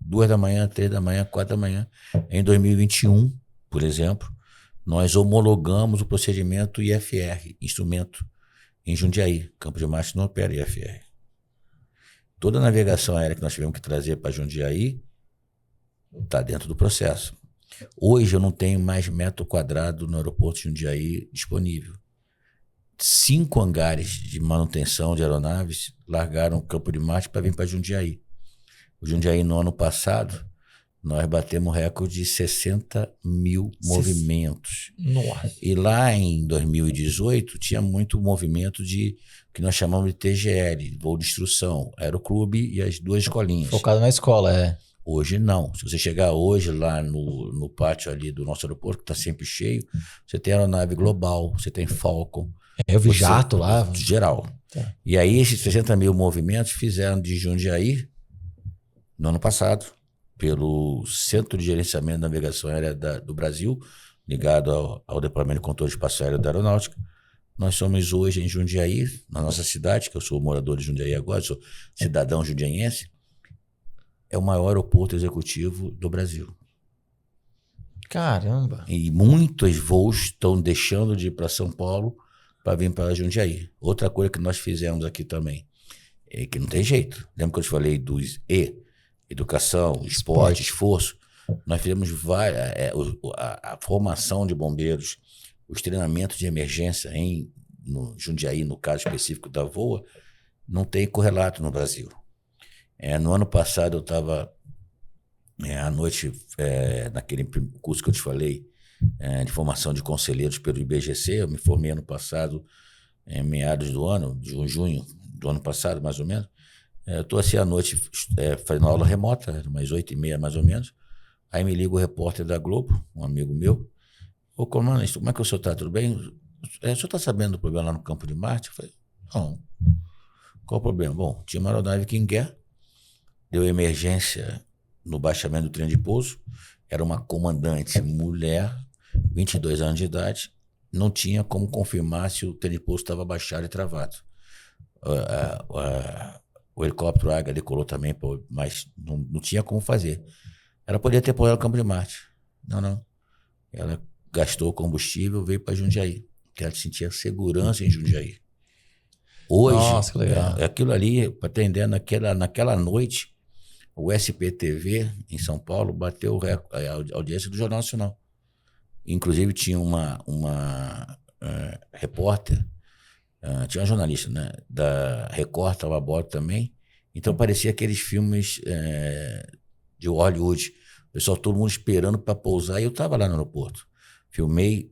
2 da manhã, 3 da manhã, 4 da manhã. Em 2021, por exemplo, nós homologamos o procedimento IFR, instrumento, em Jundiaí. Campo de Marte não opera IFR. Toda a navegação aérea que nós tivemos que trazer para Jundiaí está dentro do processo. Hoje eu não tenho mais metro quadrado no aeroporto de Jundiaí disponível. 5 hangares de manutenção de aeronaves largaram o Campo de Marte para vir para Jundiaí. O Jundiaí, no ano passado, nós batemos recorde de 60 mil movimentos. Nossa. E lá em 2018 tinha muito movimento de que nós chamamos de TGL, voo de instrução, aeroclube e as 2 escolinhas. Focado na escola, Hoje não. Se você chegar hoje lá no pátio ali do nosso aeroporto, que está sempre cheio, você tem aeronave global, você tem Falcon. Eu vi jato lá. Geral. Tá. E aí esses 60 mil movimentos fizeram de Jundiaí, no ano passado, pelo Centro de Gerenciamento de Navegação Aérea do Brasil, ligado ao Departamento de Controle de Espaço Aéreo da Aeronáutica. Nós somos hoje em Jundiaí, na nossa cidade, que eu sou morador de Jundiaí agora, sou cidadão jundiaiense, é o maior aeroporto executivo do Brasil. Caramba! E muitos voos estão deixando de ir para São Paulo para vir para Jundiaí. Outra coisa que nós fizemos aqui também, é que não tem jeito. Lembra que eu te falei dos educação, esporte, esforço? Nós fizemos a formação de bombeiros, os treinamentos de emergência no Jundiaí, no caso específico da VOA, não tem correlato no Brasil. No ano passado eu estava à noite, naquele curso que eu te falei, de formação de conselheiros pelo IBGC, eu me formei ano passado, em meados do ano, de junho do ano passado, mais ou menos. Eu estou assim à noite fazendo aula remota, umas 8h30 mais ou menos. Aí me liga o repórter da Globo, um amigo meu. Ô, comandante, como é que o senhor está? Tudo bem? O senhor está sabendo do problema lá no Campo de Marte? Eu falei, não. Qual o problema? Bom, tinha uma aeronave King Air, deu emergência no baixamento do trem de pouso, era uma comandante mulher, 22 anos de idade, não tinha como confirmar se o trem de pouso estava baixado e travado. O helicóptero Águia decolou também, mas não tinha como fazer. Ela podia ter pousado no Campo de Marte. Não. Ela gastou combustível, veio para Jundiaí, porque ela sentia segurança em Jundiaí. Hoje, nossa, que legal. Aquilo ali, para atender naquela noite, o SPTV em São Paulo bateu a audiência do Jornal Nacional. Inclusive tinha uma repórter, tinha uma jornalista, né, da Record, estava a bordo também. Então parecia aqueles filmes de Hollywood. O pessoal, todo mundo esperando para pousar, e eu estava lá no aeroporto. Filmei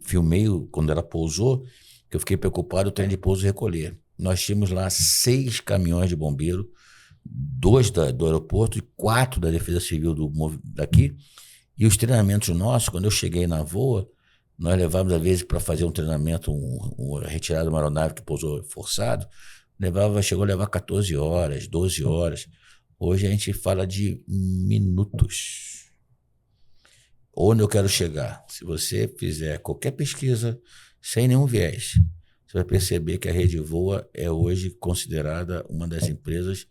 quando ela pousou, que eu fiquei preocupado, o trem de pouso recolher. Nós tínhamos lá 6 caminhões de bombeiro, 2 do aeroporto e 4 da Defesa Civil daqui. E os treinamentos nossos, quando eu cheguei na VOA, nós levávamos, às vezes, para fazer um treinamento, retirada de uma aeronave que pousou forçado, chegou a levar 14 horas, 12 horas. Hoje a gente fala de minutos. Onde eu quero chegar? Se você fizer qualquer pesquisa, sem nenhum viés, você vai perceber que a Rede VOA é hoje considerada uma das empresas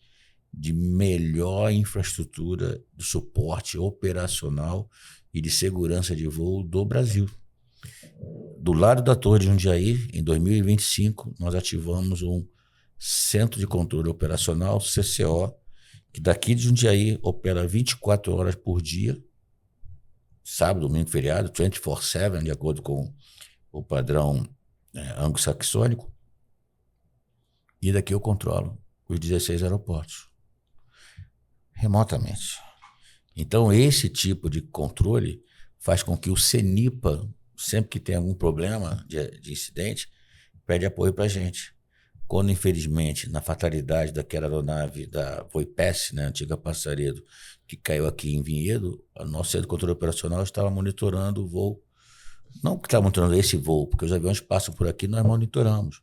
de melhor infraestrutura de suporte operacional e de segurança de voo do Brasil. Do lado da Torre de Jundiaí, em 2025, nós ativamos um Centro de Controle Operacional, CCO, que daqui de Jundiaí opera 24 horas por dia, sábado, domingo, feriado, 24/7, de acordo com o padrão anglo-saxônico. E daqui eu controlo os 16 aeroportos, remotamente. Então, esse tipo de controle faz com que o CENIPA, sempre que tem algum problema de incidente, pede apoio para a gente. Quando, infelizmente, na fatalidade daquela aeronave da Voipes, né, antiga Passaredo, que caiu aqui em Vinhedo, o nosso centro de controle operacional estava monitorando o voo. Não que estava monitorando esse voo, porque os aviões passam por aqui, nós monitoramos.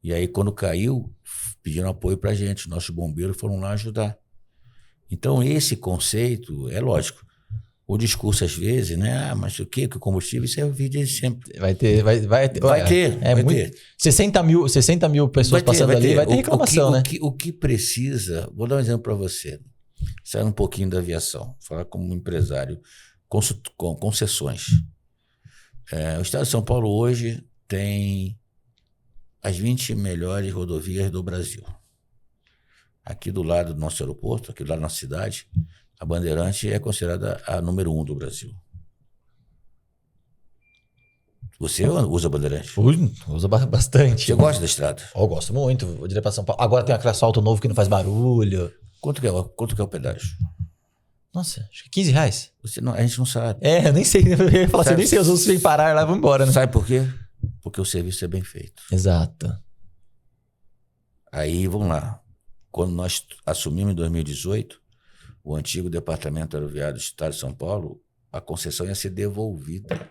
E aí, quando caiu, pediram apoio para a gente. Nossos bombeiros foram lá ajudar. Então, esse conceito, é lógico, o discurso às vezes, né? Mas o que? Que o combustível, isso é o vídeo de sempre. Vai ter. Vai ter. 60 mil pessoas passando ali, vai ter reclamação, né? O que precisa, vou dar um exemplo para você. Sair um pouquinho da aviação, falar como empresário, com concessões. O estado de São Paulo hoje tem as 20 melhores rodovias do Brasil. Aqui do lado do nosso aeroporto, aqui do lado da nossa cidade, a Bandeirante é considerada a número 1 do Brasil. Você usa a Bandeirante? Usa bastante. Você gosta da estrada? Eu gosto muito, vou direto para São Paulo. Agora tem aquele asfalto novo que não faz barulho. Quanto que é o pedágio? Nossa, acho que R$15. A gente não sabe. Eu nem sei. Eu ia falar assim, nem sei, os outros vêm parar lá e vão embora, né? Sabe por quê? Porque o serviço é bem feito. Exato. Aí, vamos lá. Quando nós assumimos em 2018, o antigo Departamento Aeroviário do Estado de São Paulo, a concessão ia ser devolvida.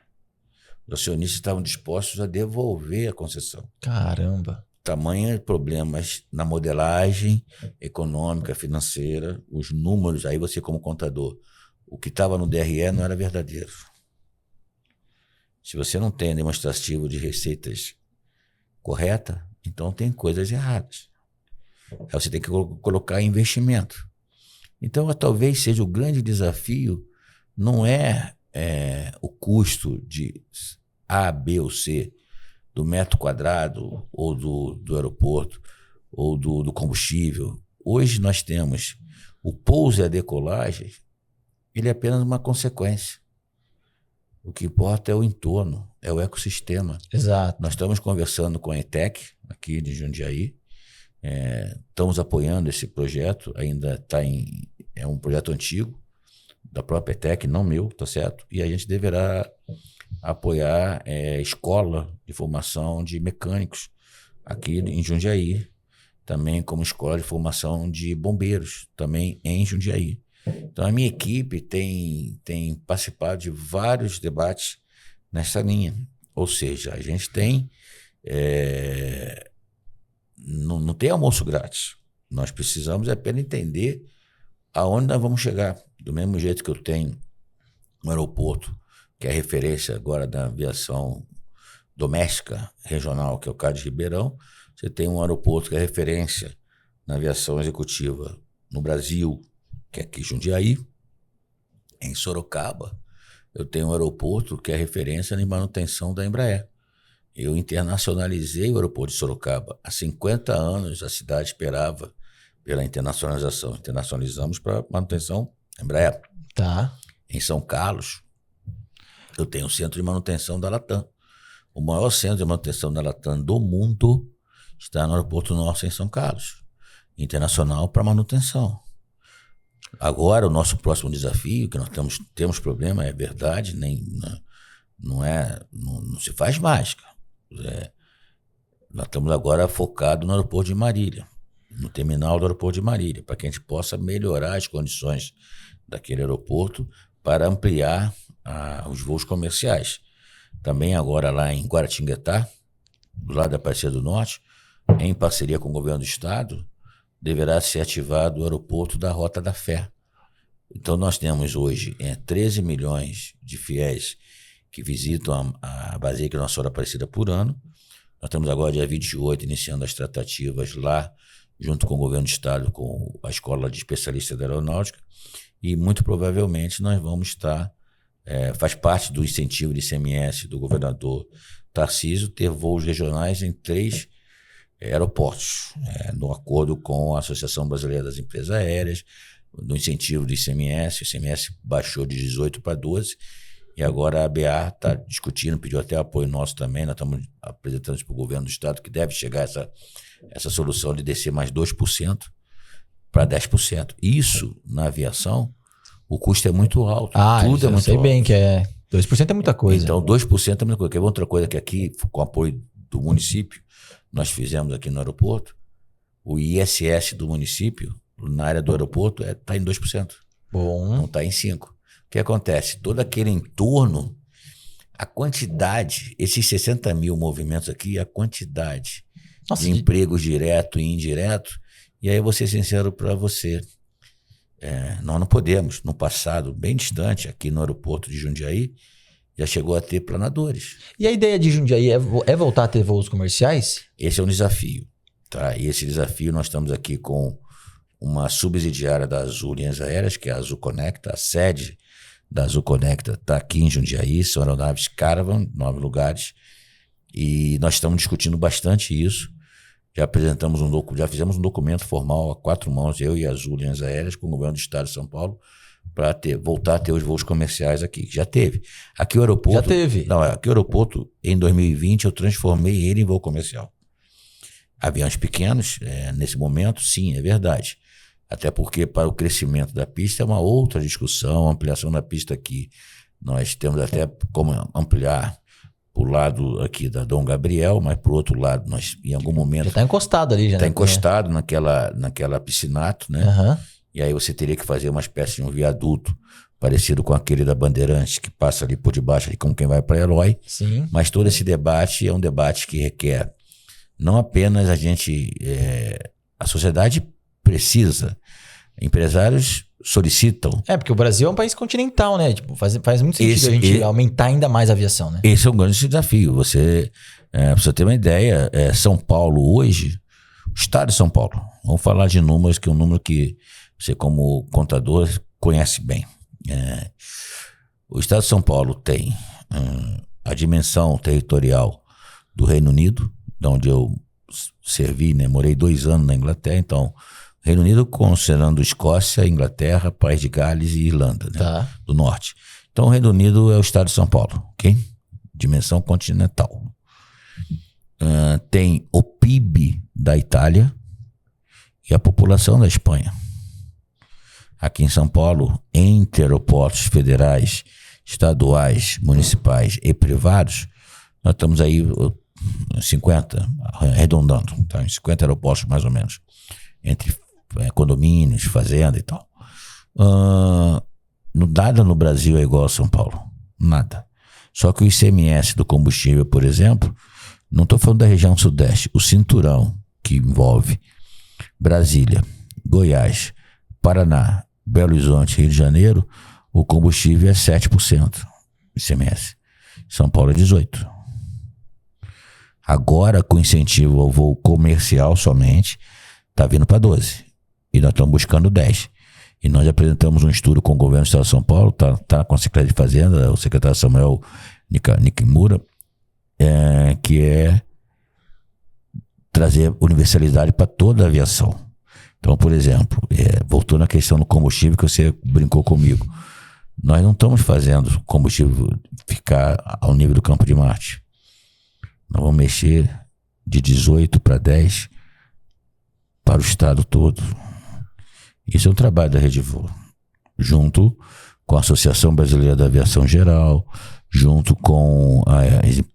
Os acionistas estavam dispostos a devolver a concessão. Caramba. Tamanho problemas na modelagem econômica, financeira, os números, aí você como contador, o que estava no DRE não era verdadeiro. Se você não tem demonstrativo de receitas correta, então tem coisas erradas. Aí você tem que colocar investimento. Então, talvez seja o grande desafio, não é o custo de A, B ou C, do metro quadrado, ou do aeroporto, ou do combustível. Hoje nós temos o pouso e a decolagem, ele é apenas uma consequência. O que importa é o entorno, é o ecossistema. Exato. Nós estamos conversando com a ETEC, aqui de Jundiaí, estamos apoiando esse projeto, ainda é um projeto antigo, da própria ETEC, não meu, tá certo? E a gente deverá apoiar escola de formação de mecânicos aqui em Jundiaí, também como escola de formação de bombeiros, também em Jundiaí. Então a minha equipe tem participado de vários debates nessa linha. Ou seja, a gente tem... não tem almoço grátis. Nós precisamos apenas entender aonde nós vamos chegar. Do mesmo jeito que eu tenho um aeroporto, que é referência agora da aviação doméstica regional, que é o CAD de Ribeirão, você tem um aeroporto que é referência na aviação executiva no Brasil, que é aqui em Jundiaí. Em Sorocaba, eu tenho um aeroporto que é referência em manutenção da Embraer. Eu internacionalizei o aeroporto de Sorocaba. Há 50 anos a cidade esperava pela internacionalização. Internacionalizamos para manutenção Embraer. Tá. Em São Carlos, eu tenho o centro de manutenção da Latam. O maior centro de manutenção da Latam do mundo está no aeroporto nosso em São Carlos. Internacional para manutenção. Agora, o nosso próximo desafio, que nós temos problema, é verdade, não se faz mágica. Nós estamos agora focados no aeroporto de Marília, no terminal do aeroporto de Marília, para que a gente possa melhorar as condições daquele aeroporto para ampliar os voos comerciais. Também agora lá em Guaratinguetá, do lado da Aparecida do Norte, em parceria com o governo do estado, deverá ser ativado o aeroporto da Rota da Fé. Então nós temos hoje 13 milhões de fiéis que visitam a Basílica Nossa Senhora Aparecida por ano. Nós estamos agora, dia 28, iniciando as tratativas lá, junto com o governo do estado, com a Escola de Especialistas da Aeronáutica, e muito provavelmente nós vamos estar, faz parte do incentivo de ICMS do governador Tarcísio, ter voos regionais em 3 aeroportos, no acordo com a Associação Brasileira das Empresas Aéreas, no incentivo do ICMS. O ICMS baixou de 18 para 12, e agora a ABA está discutindo, pediu até apoio nosso também. Nós estamos apresentando isso para o governo do estado, que deve chegar essa solução de descer mais 2% para 10%. Isso, na aviação, o custo é muito alto. Tudo é muito alto. Eu sei bem que 2% é muita coisa. Então, 2% é muita coisa. Quer ver outra coisa que aqui, com apoio do município, nós fizemos aqui no aeroporto? O ISS do município, na área do aeroporto, está em 2%. Bom. Não está em 5%. O que acontece? Todo aquele entorno, a quantidade, esses 60 mil movimentos aqui, a quantidade de empregos direto e indireto. E aí eu vou ser sincero para você, nós não podemos, no passado bem distante, aqui no aeroporto de Jundiaí, já chegou a ter planadores. E a ideia de Jundiaí é voltar a ter voos comerciais? Esse é um desafio, tá? E esse desafio nós estamos aqui com uma subsidiária da Azul Linhas Aéreas, que é a Azul Conecta. A sede da Azul Conecta está aqui em Jundiaí, são aeronaves Caravan, 9 lugares, e nós estamos discutindo bastante isso. Já fizemos um documento formal a 4 mãos, eu e a Azul Linhas Aéreas, com o governo do estado de São Paulo, para voltar a ter os voos comerciais aqui. Já teve. Aqui o aeroporto... Já teve. Não, aqui o aeroporto, em 2020, eu transformei ele em voo comercial. Aviões pequenos, nesse momento, sim, é verdade. Até porque para o crescimento da pista é uma outra discussão, a ampliação da pista aqui. Nós temos até como ampliar por lado aqui da Dom Gabriel, mas por outro lado, nós em algum momento... Já está encostado ali, já. Está encostado naquela piscinato, né? Uhum. E aí você teria que fazer uma espécie de um viaduto parecido com aquele da Bandeirantes, que passa ali por debaixo, ali como quem vai para Eloy. Sim. Mas todo esse debate é um debate que requer não apenas a sociedade precisa Empresários solicitam. Porque o Brasil é um país continental, né? Tipo, faz muito sentido a gente aumentar ainda mais a aviação, né? Esse é um grande desafio. Pra você ter uma ideia, São Paulo hoje, o estado de São Paulo, vamos falar de números, que é um número que você como contador conhece bem. O estado de São Paulo tem a dimensão territorial do Reino Unido, de onde eu servi, né? Morei 2 anos na Inglaterra, então Reino Unido considerando Escócia, Inglaterra, País de Gales e Irlanda, né? Do Norte. Então o Reino Unido é o estado de São Paulo, ok? Dimensão continental. Tem o PIB da Itália e a população da Espanha. Aqui em São Paulo, entre aeroportos federais, estaduais, municipais e privados, nós estamos aí 50, arredondando, tá? Em 50 aeroportos mais ou menos, entre condomínios, fazenda e tal. Nada no Brasil é igual a São Paulo, nada. Só que o ICMS do combustível, por exemplo, não estou falando da região sudeste, o cinturão que envolve Brasília, Goiás, Paraná, Belo Horizonte, Rio de Janeiro, o combustível é 7% ICMS. São Paulo é 18%. Agora, com incentivo ao voo comercial somente, está vindo para 12%. E nós estamos buscando 10%. E nós apresentamos um estudo com o governo do estado de São Paulo, tá com a Secretaria de Fazenda, o secretário Samuel Nikimura, que é trazer universalidade para toda a aviação. Então, por exemplo, voltou na questão do combustível que você brincou comigo. Nós não estamos fazendo combustível ficar ao nível do campo de Marte. Nós vamos mexer de 18 para 10 para o estado todo. Isso é um trabalho da Rede Voo, junto com a Associação Brasileira da Aviação Geral, junto com a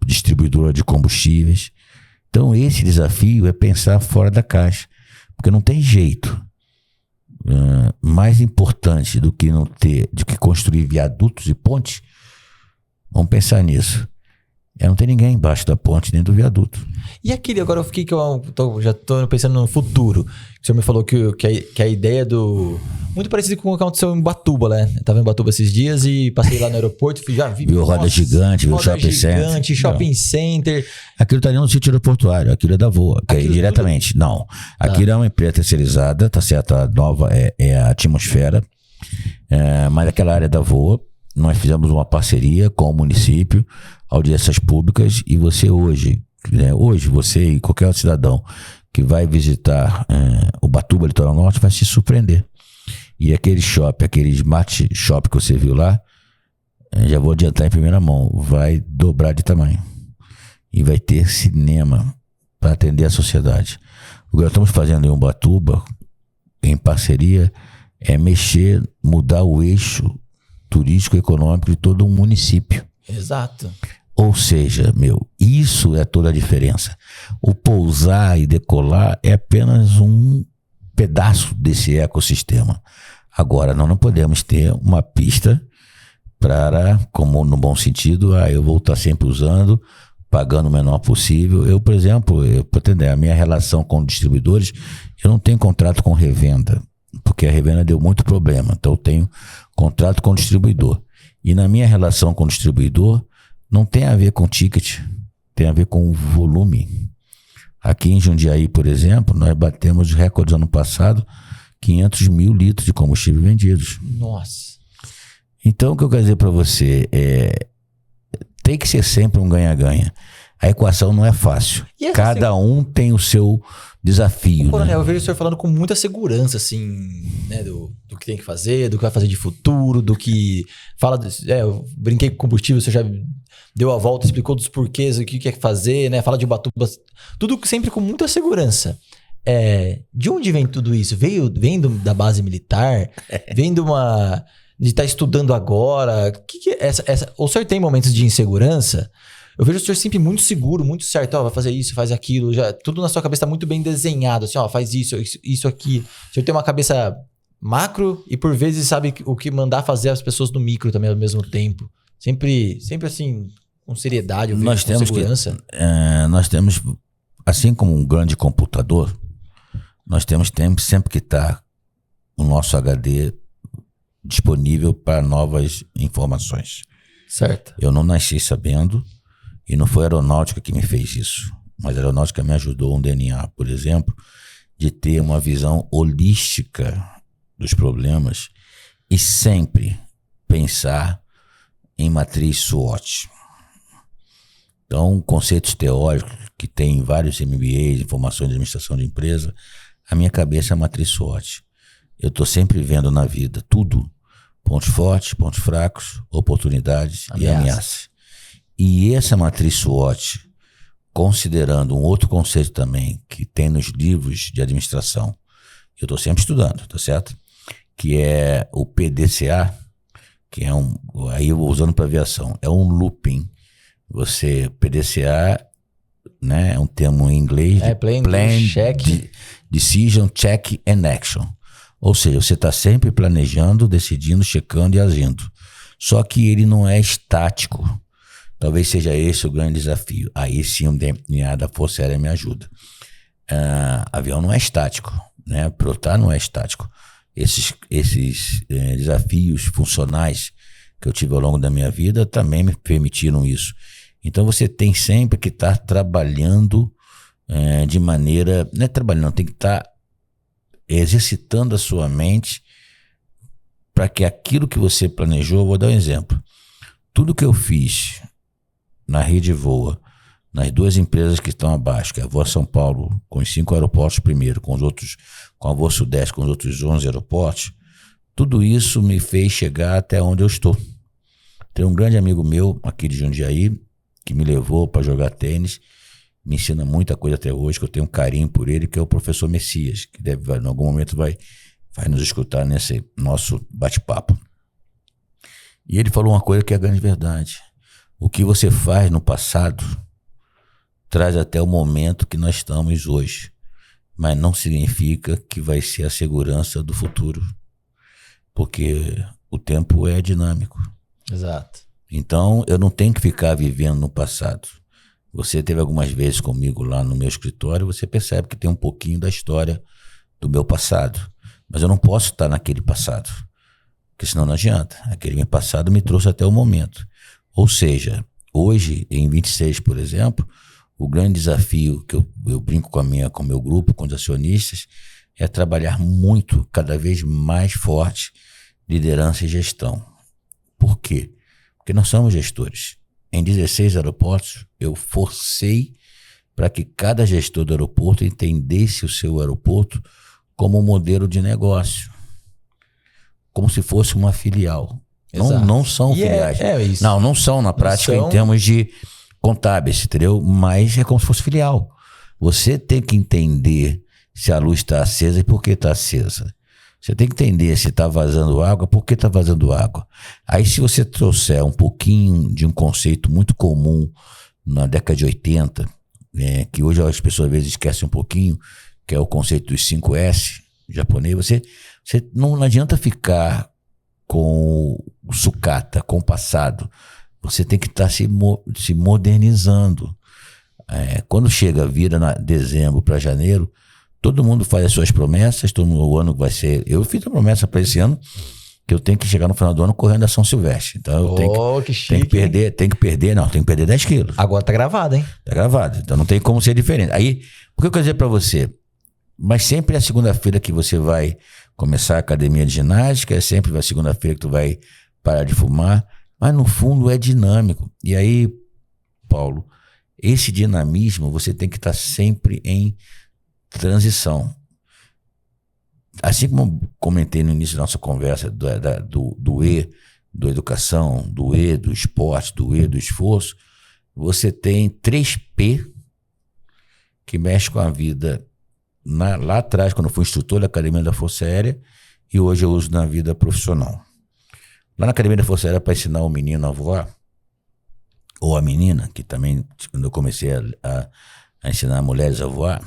distribuidora de combustíveis. Então, esse desafio é pensar fora da caixa, porque não tem jeito. Mais importante do que construir viadutos e pontes, vamos pensar nisso. Não tem ninguém embaixo da ponte, nem do viaduto. E aquele, agora eu fiquei já tô pensando no futuro. O senhor me falou que a ideia muito parecido com o que aconteceu em Ubatuba, né? Eu tava em Ubatuba esses dias e passei lá no aeroporto, já vi... Viu roda gigante, viu shopping center. Aquilo tá ali no sítio aeroportuário, aquilo é da Voa, que é diretamente. Tudo? Não, aquilo é uma empresa terceirizada, tá certo? A nova é a Atmosfera, mas aquela área da Voa, nós fizemos uma parceria com o município, audiências públicas, e você hoje, você e qualquer outro cidadão que vai visitar Ubatuba, Litoral Norte, vai se surpreender. E aquele smart shop que você viu lá, já vou adiantar em primeira mão, vai dobrar de tamanho. E vai ter cinema para atender a sociedade. O que nós estamos fazendo em Ubatuba, em parceria, é mudar o eixo turístico e econômico de todo um município. Exato. Ou seja, isso é toda a diferença. O pousar e decolar é apenas um pedaço desse ecossistema. Agora, nós não podemos ter uma pista como no bom sentido, eu vou estar sempre usando, pagando o menor possível. Por exemplo, para entender, a minha relação com distribuidores, eu não tenho contrato com revenda, porque a revenda deu muito problema. Então, eu tenho contrato com o distribuidor. E na minha relação com o distribuidor, não tem a ver com ticket, tem a ver com o volume. Aqui em Jundiaí, por exemplo, nós batemos recordes ano passado, 500 mil litros de combustível vendidos. Nossa. Então, o que eu quero dizer para você tem que ser sempre um ganha-ganha. A equação não é fácil. Cada um tem o seu desafio. Coronel, eu vejo o senhor falando com muita segurança, assim, né, do que tem que fazer, do que vai fazer de futuro, do que... eu brinquei com combustível, o senhor já deu a volta, explicou dos porquês, o que quer fazer, né? Fala de Ubatuba, tudo sempre com muita segurança. De onde vem tudo isso? Vem da base militar? Vem de estar estudando agora? O senhor tem momentos de insegurança? Eu vejo o senhor sempre muito seguro, muito certo. Vai fazer isso, faz aquilo. Tudo na sua cabeça está muito bem desenhado. Assim, faz isso aqui. O senhor tem uma cabeça macro e por vezes sabe o que mandar fazer as pessoas no micro também ao mesmo tempo. Sempre assim, com seriedade, com segurança. Nós temos, assim como um grande computador, nós temos sempre que estar o nosso HD disponível para novas informações. Certo. Eu não nasci sabendo, e não foi a aeronáutica que me fez isso, mas a aeronáutica me ajudou um DNA, por exemplo, de ter uma visão holística dos problemas e sempre pensar em matriz SWOT. Então, conceitos teóricos que tem vários MBAs, informações de administração de empresa, a minha cabeça é a matriz SWOT. Eu estou sempre vendo na vida tudo, pontos fortes, pontos fracos, oportunidades e ameaças. E essa matriz SWOT, considerando um outro conceito também que tem nos livros de administração, eu estou sempre estudando, tá certo? Que é o PDCA, que é aí eu vou usando para aviação, é um looping. PDCA, né, é um termo em inglês, Plan, check. Decision, Check and Action. Ou seja, você está sempre planejando, decidindo, checando e agindo. Só que ele não é estático. Talvez seja esse o grande desafio. Aí sim o DNA da Força Aérea me ajuda. Avião não é estático, né? Pilotar não é estático. Esses desafios funcionais que eu tive ao longo da minha vida também me permitiram isso. Então você tem sempre que estar trabalhando de maneira... Não é trabalhando, tem que estar exercitando a sua mente para que aquilo que você planejou... Vou dar um exemplo. Tudo que eu fiz na Rede Voa, nas duas empresas que estão abaixo, que é a Voa São Paulo, com os 5 aeroportos primeiro, com a Voa Sudeste, com os outros 11 aeroportos, tudo isso me fez chegar até onde eu estou. Tem um grande amigo meu aqui de Jundiaí, que me levou para jogar tênis, me ensina muita coisa até hoje, que eu tenho um carinho por ele, que é o professor Messias, que em algum momento vai nos escutar nesse nosso bate-papo. E ele falou uma coisa que é a grande verdade. O que você faz no passado traz até o momento que nós estamos hoje, mas não significa que vai ser a segurança do futuro, porque o tempo é dinâmico. Exato. Então, eu não tenho que ficar vivendo no passado. Você teve algumas vezes comigo lá no meu escritório, você percebe que tem um pouquinho da história do meu passado. Mas eu não posso estar naquele passado, porque senão não adianta. Aquele passado me trouxe até o momento. Ou seja, hoje, em 26, por exemplo, o grande desafio que eu brinco com o meu grupo, com os acionistas, é trabalhar muito, cada vez mais forte, liderança e gestão. Por quê? Porque nós somos gestores. Em 16 aeroportos, eu forcei para que cada gestor do aeroporto entendesse o seu aeroporto como um modelo de negócio, como se fosse uma filial. Não são filiais. É isso. Não são na prática em termos de contábeis, entendeu? Mas é como se fosse filial. Você tem que entender se a luz está acesa e por que está acesa. Você tem que entender se está vazando água, por que está vazando água. Aí se você trouxer um pouquinho de um conceito muito comum na década de 80, que hoje as pessoas às vezes esquecem um pouquinho, que é o conceito dos 5S japonês, você não adianta ficar com o sucata, com o passado. Você tem que estar se modernizando. Quando vira dezembro para janeiro, todo mundo faz as suas promessas, o ano vai ser... Eu fiz a promessa para esse ano que eu tenho que chegar no final do ano correndo a São Silvestre. Então eu tenho que perder 10 quilos. Agora tá gravado, hein? Tá gravado, então não tem como ser diferente. Aí, o que eu quero dizer para você? Mas sempre é a segunda-feira que você vai começar a academia de ginástica, é sempre a segunda-feira que tu vai parar de fumar, mas no fundo é dinâmico. E aí, Paulo, esse dinamismo você tem que estar sempre em transição. Assim como comentei no início da nossa conversa do E, da educação, do E, do esporte, do E, do esforço, você tem 3P que mexe com a vida lá atrás, quando eu fui instrutor da Academia da Força Aérea, e hoje eu uso na vida profissional. Lá na Academia da Força Aérea, para ensinar o menino a voar, ou a menina, que também, quando eu comecei a ensinar mulheres a voar,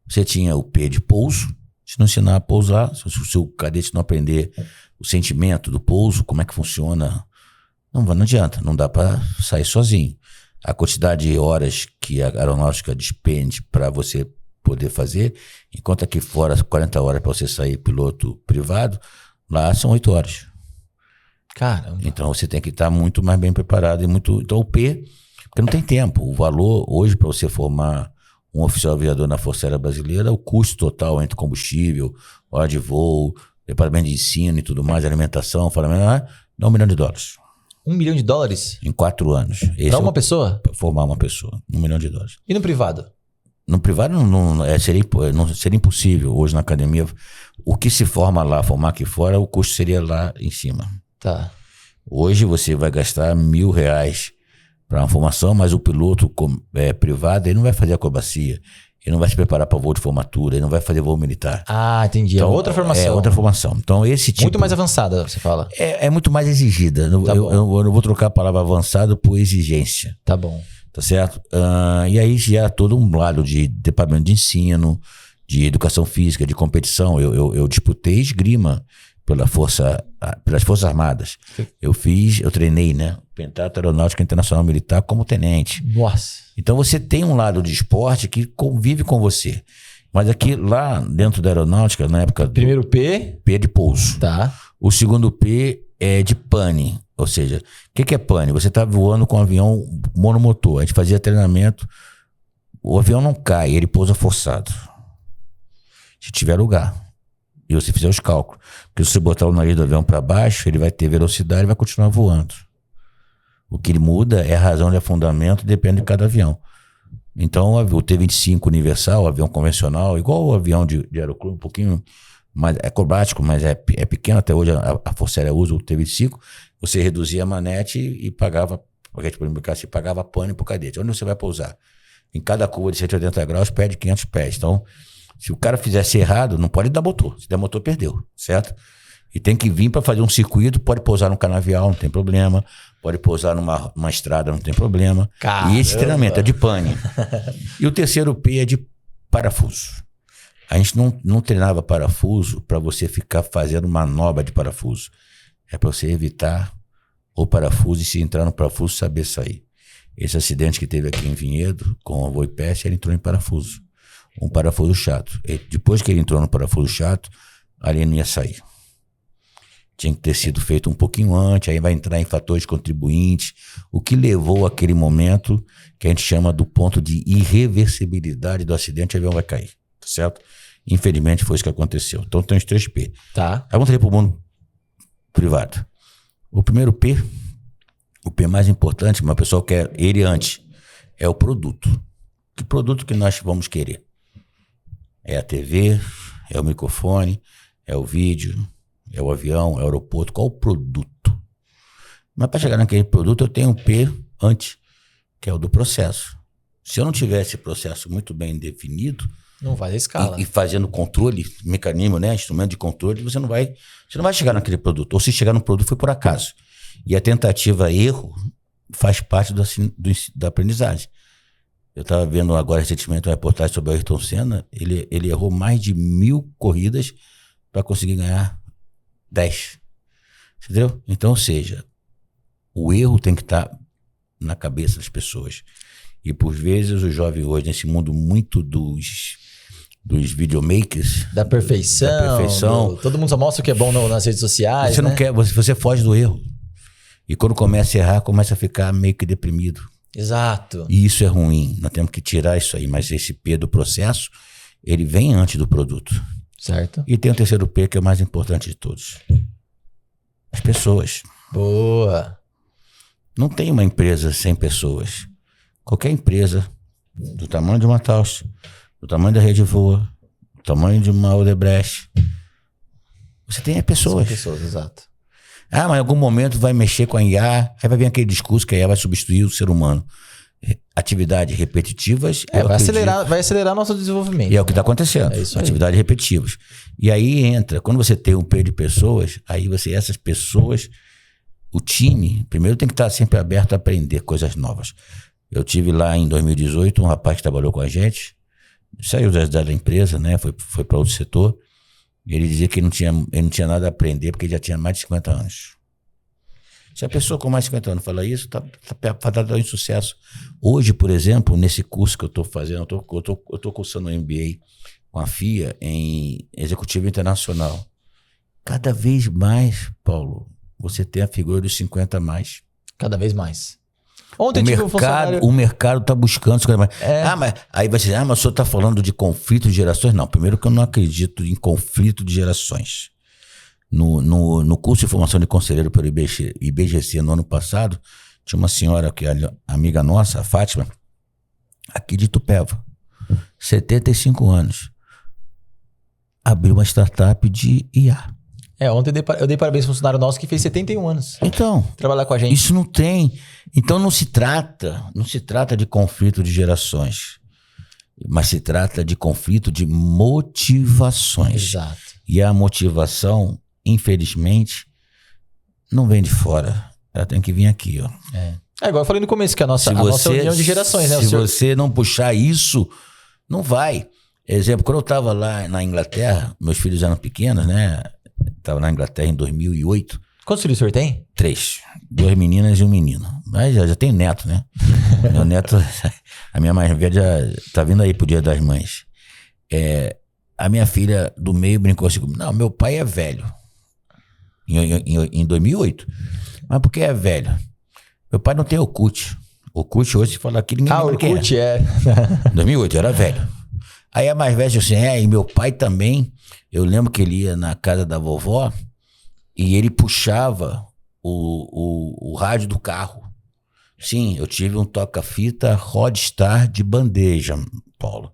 você tinha o P de pouso, se não ensinar a pousar, se o seu cadete não aprender o sentimento do pouso, como é que funciona, não adianta, não dá para sair sozinho. A quantidade de horas que a aeronáutica despende para você poder fazer, enquanto aqui fora 40 horas para você sair piloto privado, lá são 8 horas. Caramba. Então você tem que estar muito mais bem preparado. Então o P, porque não tem tempo. O valor hoje para você formar um oficial aviador na Força Aérea Brasileira, o custo total entre combustível, hora de voo, departamento de ensino e tudo mais, alimentação, dá $1 milhão. $1 milhão? Em 4 anos. Para uma pessoa? Pra formar uma pessoa. $1 milhão. E no privado? No privado seria impossível. Hoje na academia, o que se forma lá, formar aqui fora, o custo seria lá em cima. Tá. Hoje você vai gastar R$1.000 para uma formação, mas o piloto privado, ele não vai fazer acrobacia, ele não vai se preparar para voo de formatura, ele não vai fazer voo militar. Ah, entendi. Então, é outra formação. É outra formação. Então esse tipo... Muito mais avançada, você fala. É muito mais exigida. Tá eu não vou trocar a palavra avançada por exigência. Tá bom. Tá certo? E aí gera todo um lado de departamento de ensino, de educação física, de competição. Eu disputei esgrima pelas Forças Armadas. Eu treinei, né? Pentatlo Aeronáutica Internacional Militar como tenente. Nossa. Então você tem um lado de esporte que convive com você. Mas aqui, lá dentro da aeronáutica, na época... Primeiro P? P é de pouso. Tá. O segundo P é de pane. Ou seja, o que é pane? Você está voando com um avião monomotor. A gente fazia treinamento, o avião não cai, ele pousa forçado. Se tiver lugar. E você fizer os cálculos. Porque se você botar o nariz do avião para baixo, ele vai ter velocidade e vai continuar voando. O que ele muda é a razão de afundamento, depende de cada avião. Então, o T-25 universal, o avião convencional, igual o avião de aeroclube, um pouquinho mais acrobático, mas é pequeno. Até hoje a Força Aérea usa o T-25. Você reduzia a manete e pagava, você pagava pane pro cadete. Onde você vai pousar? Em cada curva de 180 graus, perde 500 pés. Então, se o cara fizesse errado, não pode dar motor. Se der motor, perdeu, certo? E tem que vir para fazer um circuito, pode pousar num canavial, não tem problema. Pode pousar numa estrada, não tem problema. Caramba. E esse treinamento é de pane. E o terceiro P é de parafuso. A gente não treinava parafuso para você ficar fazendo manobra de parafuso. É para você evitar o parafuso e se entrar no parafuso, saber sair. Esse acidente que teve aqui em Vinhedo, com o Voipest, ele entrou em parafuso. Um parafuso chato. Depois que ele entrou no parafuso chato, ali não ia sair. Tinha que ter sido feito um pouquinho antes, aí vai entrar em fatores contribuintes, o que levou àquele momento que a gente chama do ponto de irreversibilidade do acidente, o avião vai cair, tá certo? Infelizmente foi isso que aconteceu. Então tem os 3 P. Tá. Aí vamos para o mundo privado. O primeiro P, o P mais importante, mas o pessoal quer ele antes, é o produto. Que produto que nós vamos querer? É a TV, é o microfone, é o vídeo, é o avião, é o aeroporto, qual o produto? Mas para chegar naquele produto eu tenho um P antes, que é o do processo. Se eu não tiver esse processo muito bem definido, não vai dar escala. E fazendo controle, mecanismo, né, instrumento de controle, você não vai chegar naquele produto. Ou se chegar no produto foi por acaso. E a tentativa erro faz parte da aprendizagem. Eu estava vendo agora recentemente uma reportagem sobre o Ayrton Senna, ele errou mais de 1.000 corridas para conseguir ganhar 10. Entendeu? Então, ou seja, o erro tem que estar na cabeça das pessoas. E por vezes o jovem hoje, nesse mundo muito dos videomakers, da perfeição, todo mundo só mostra o que é bom nas redes sociais. Você não quer, você foge do erro. E quando começa a errar, começa a ficar meio que deprimido. Exato. E isso é ruim. Nós temos que tirar isso aí. Mas esse P do processo, ele vem antes do produto. Certo. E tem o terceiro P, que é o mais importante de todos. As pessoas. Boa. Não tem uma empresa sem pessoas. Qualquer empresa, do tamanho de uma Taos, do tamanho da Rede Voa, do tamanho de uma Odebrecht, você tem pessoas. São pessoas, exato. Ah, mas em algum momento vai mexer com a IA, aí vai vir aquele discurso que a IA vai substituir o ser humano. Atividades repetitivas. Vai acelerar nosso desenvolvimento. E é o que está acontecendo. É isso aí. Atividades repetitivas. E aí entra, quando você tem um P de pessoas, aí essas pessoas, o time, primeiro tem que estar sempre aberto a aprender coisas novas. Eu tive lá em 2018 um rapaz que trabalhou com a gente, saiu da empresa, né? Foi para outro setor. Ele dizia que ele não tinha nada a aprender porque ele já tinha mais de 50 anos. Se a pessoa com mais de 50 anos fala isso, tá fadada ao insucesso. Hoje, por exemplo, nesse curso que eu estou fazendo, eu tô cursando um MBA com a FIA em Executivo Internacional. Cada vez mais, Paulo, você tem a figura dos 50 a mais. Cada vez mais. Ontem tive um funcionário... O mercado está buscando... mas aí vai dizer, mas o senhor está falando de conflito de gerações? Não, primeiro que eu não acredito em conflito de gerações. No curso de formação de conselheiro pelo IBGC no ano passado, tinha uma senhora que é amiga nossa, a Fátima, aqui de Itupeva, 75 anos, abriu uma startup de IA. Ontem eu dei parabéns para um funcionário nosso que fez 71 anos. Então, trabalhar com a gente. Isso não tem. Então não se trata de conflito de gerações, mas se trata de conflito de motivações. Exato. E a motivação, infelizmente, não vem de fora. Ela tem que vir aqui, ó. Igual eu falei no começo, que a nossa união de gerações, né? Se você não puxar isso, não vai. Exemplo, quando eu estava lá na Inglaterra, meus filhos eram pequenos, né? Estava na Inglaterra em 2008. Quantos filhos o senhor tem? 3. 2 meninas e um menino. Mas já tenho neto, né? Meu neto, a minha mais velha já tá vindo aí pro Dia das Mães. A minha filha do meio brincou assim comigo. Não, meu pai é velho. Em 2008. Mas por que é velho? Meu pai não tem Orkut. Orkut hoje, se falar aqui, ninguém lembra quem é. Orkut é. 2008, era velho. Aí a mais velha disse assim, e meu pai também... Eu lembro que ele ia na casa da vovó e ele puxava o rádio do carro. Sim, eu tive um toca-fita Rodstar de bandeja, Paulo.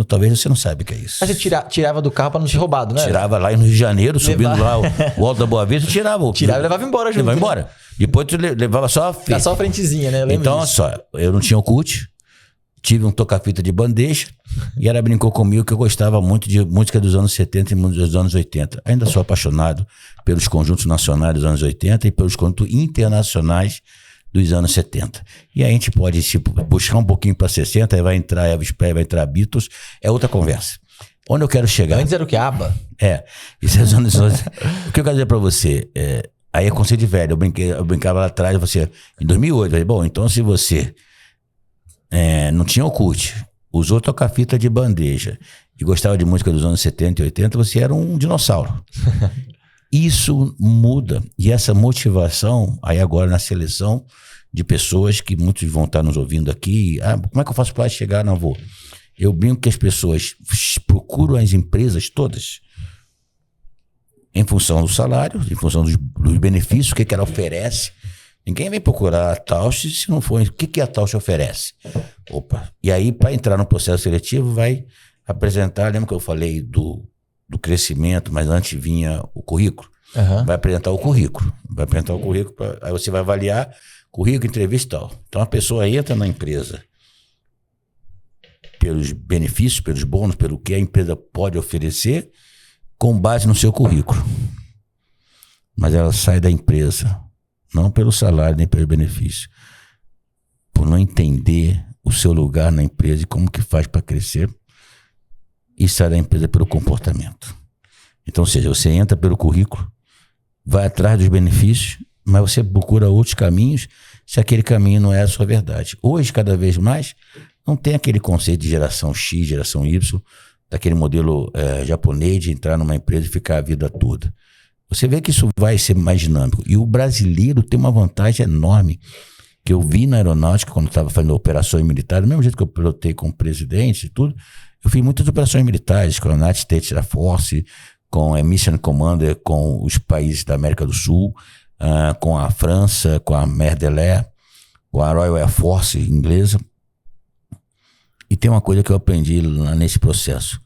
Talvez você não saiba o que é isso. Mas você tirava do carro para não ser roubado, né? Tirava lá no Rio de Janeiro, subindo lá o Alto da Boa Vista, tirava. Tirava e levava embora junto. Levava embora. Depois tu levava só a fita. Era só a frentezinha, né? Então, olha só, eu não tinha Orkut. Tive um toca-fita de bandeja e ela brincou comigo que eu gostava muito de música dos anos 70 e dos anos 80. Ainda sou apaixonado pelos conjuntos nacionais dos anos 80 e pelos conjuntos internacionais dos anos 70. E aí a gente pode buscar um pouquinho para 60, aí vai entrar Elvis Presley, vai entrar Beatles, é outra conversa. Onde eu quero chegar? Antes era o que? ABBA? Isso é os anos 11. O que eu quero dizer para você, aí é conceito de velho, eu brincava lá atrás, você, em 2008, eu falei, bom, então se você... não tinha Orkut, usou toca-fita de bandeja e gostava de música dos anos 70 e 80, você era um dinossauro. Isso muda. E essa motivação, aí agora na seleção de pessoas que muitos vão estar nos ouvindo aqui, como é que eu faço para chegar? Não vou. Eu brinco que as pessoas procuram as empresas todas em função do salário, em função dos benefícios, o que ela oferece. Ninguém vem procurar a Tausch se não for o que a Tausch oferece. E aí, para entrar no processo seletivo, vai apresentar, lembra que eu falei do crescimento, mas antes vinha o currículo? Uhum. Vai apresentar o currículo. Aí você vai avaliar currículo, entrevista e tal. Então a pessoa entra na empresa pelos benefícios, pelos bônus, pelo que a empresa pode oferecer, com base no seu currículo. Mas ela sai da empresa não pelo salário nem pelo benefício, por não entender o seu lugar na empresa e como que faz para crescer, e sai da empresa pelo comportamento. Então, ou seja, você entra pelo currículo, vai atrás dos benefícios, mas você procura outros caminhos se aquele caminho não é a sua verdade. Hoje, cada vez mais, não tem aquele conceito de geração X, geração Y, daquele modelo japonês de entrar numa empresa e ficar a vida toda. Você vê que isso vai ser mais dinâmico. E o brasileiro tem uma vantagem enorme, que eu vi na aeronáutica, quando estava fazendo operações militares, do mesmo jeito que eu pilotei com o presidente e tudo, eu fiz muitas operações militares, com a United States Air Force, com a Mission Commander, com os países da América do Sul, com a França, com a Mer de l'Air, com a Royal Air Force inglesa. E tem uma coisa que eu aprendi lá nesse processo.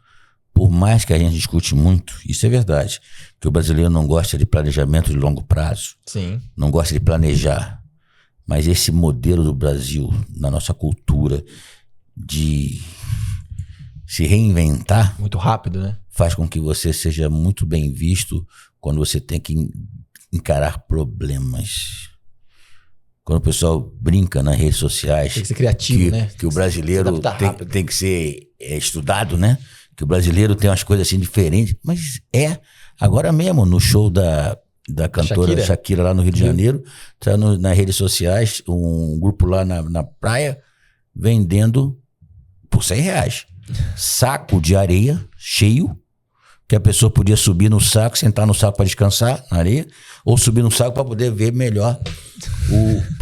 Por mais que a gente discute muito, isso é verdade, que o brasileiro não gosta de planejamento de longo prazo. Sim. Não gosta de planejar. Mas esse modelo do Brasil, na nossa cultura, de se reinventar... Muito rápido, né? Faz com que você seja muito bem visto quando você tem que encarar problemas. Quando o pessoal brinca nas redes sociais... Tem que ser criativo, né? Que o brasileiro tem que ser estudado, né? Que o brasileiro tem umas coisas assim diferentes. Mas agora mesmo, no show da da cantora Shakira lá no Rio de Janeiro. Tá nas redes sociais, um grupo lá na praia, vendendo por R$100. Saco de areia cheio, que a pessoa podia subir no saco, sentar no saco para descansar na areia, ou subir no saco para poder ver melhor.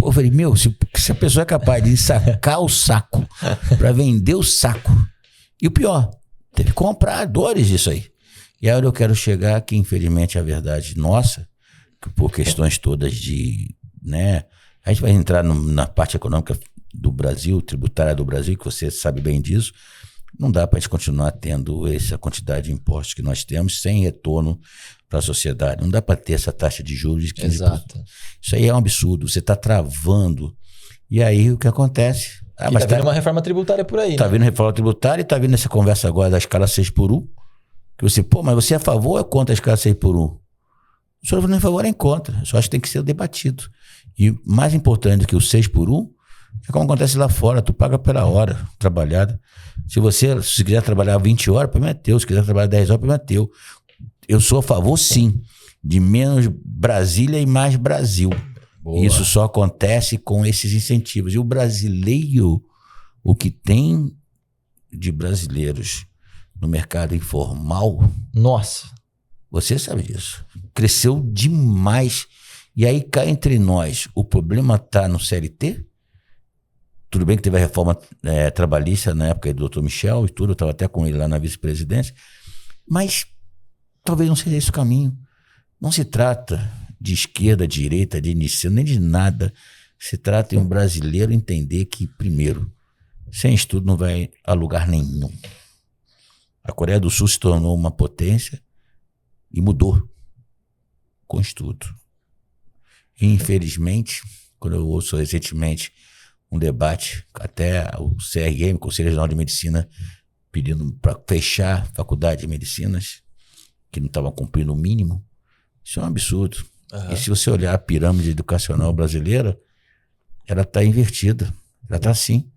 Eu falei, se a pessoa é capaz de sacar o saco para vender o saco, e o pior, teve compradores disso aí. E aí eu quero chegar que, infelizmente, a verdade nossa, por questões todas de, né, a gente vai entrar na parte econômica do Brasil, tributária do Brasil, que você sabe bem disso. Não dá para a gente continuar tendo essa quantidade de impostos que nós temos sem retorno para a sociedade. Não dá para ter essa taxa de juros de 15%. Exato. Isso aí é um absurdo. Você está travando. E aí o que acontece? Mas tá vindo uma reforma tributária por aí. Tá vindo reforma tributária e tá vindo essa conversa agora da escala 6x1. Que você, mas você é a favor ou é contra a escala 6x1? O senhor não é a favor nem contra. Eu só acho que tem que ser debatido. E mais importante do que o 6x1 é como acontece lá fora. Tu paga pela hora trabalhada. Se quiser trabalhar 20 horas, o problema é teu. Se quiser trabalhar 10 horas, o problema é teu. Eu sou a favor, sim, de menos Brasília e mais Brasil. Boa. Isso só acontece com esses incentivos. E o brasileiro, o que tem de brasileiros no mercado informal... Nossa! Você sabe disso. Cresceu demais. E aí, cá entre nós, o problema está no CLT? Tudo bem que teve a reforma trabalhista na época do Dr. Michel e tudo, eu estava até com ele lá na vice-presidência, mas talvez não seja esse o caminho. Não se trata de esquerda, direita, de início, nem de nada. Se trata de um brasileiro entender que, primeiro, sem estudo não vai a lugar nenhum. A Coreia do Sul se tornou uma potência e mudou com estudo. E, infelizmente, quando eu ouço recentemente um debate, até o CRM, Conselho Regional de Medicina, pedindo para fechar a faculdade de medicinas, que não estavam cumprindo o mínimo, isso é um absurdo. Uhum. E se você olhar a pirâmide educacional brasileira, ela está invertida. Ela está assim.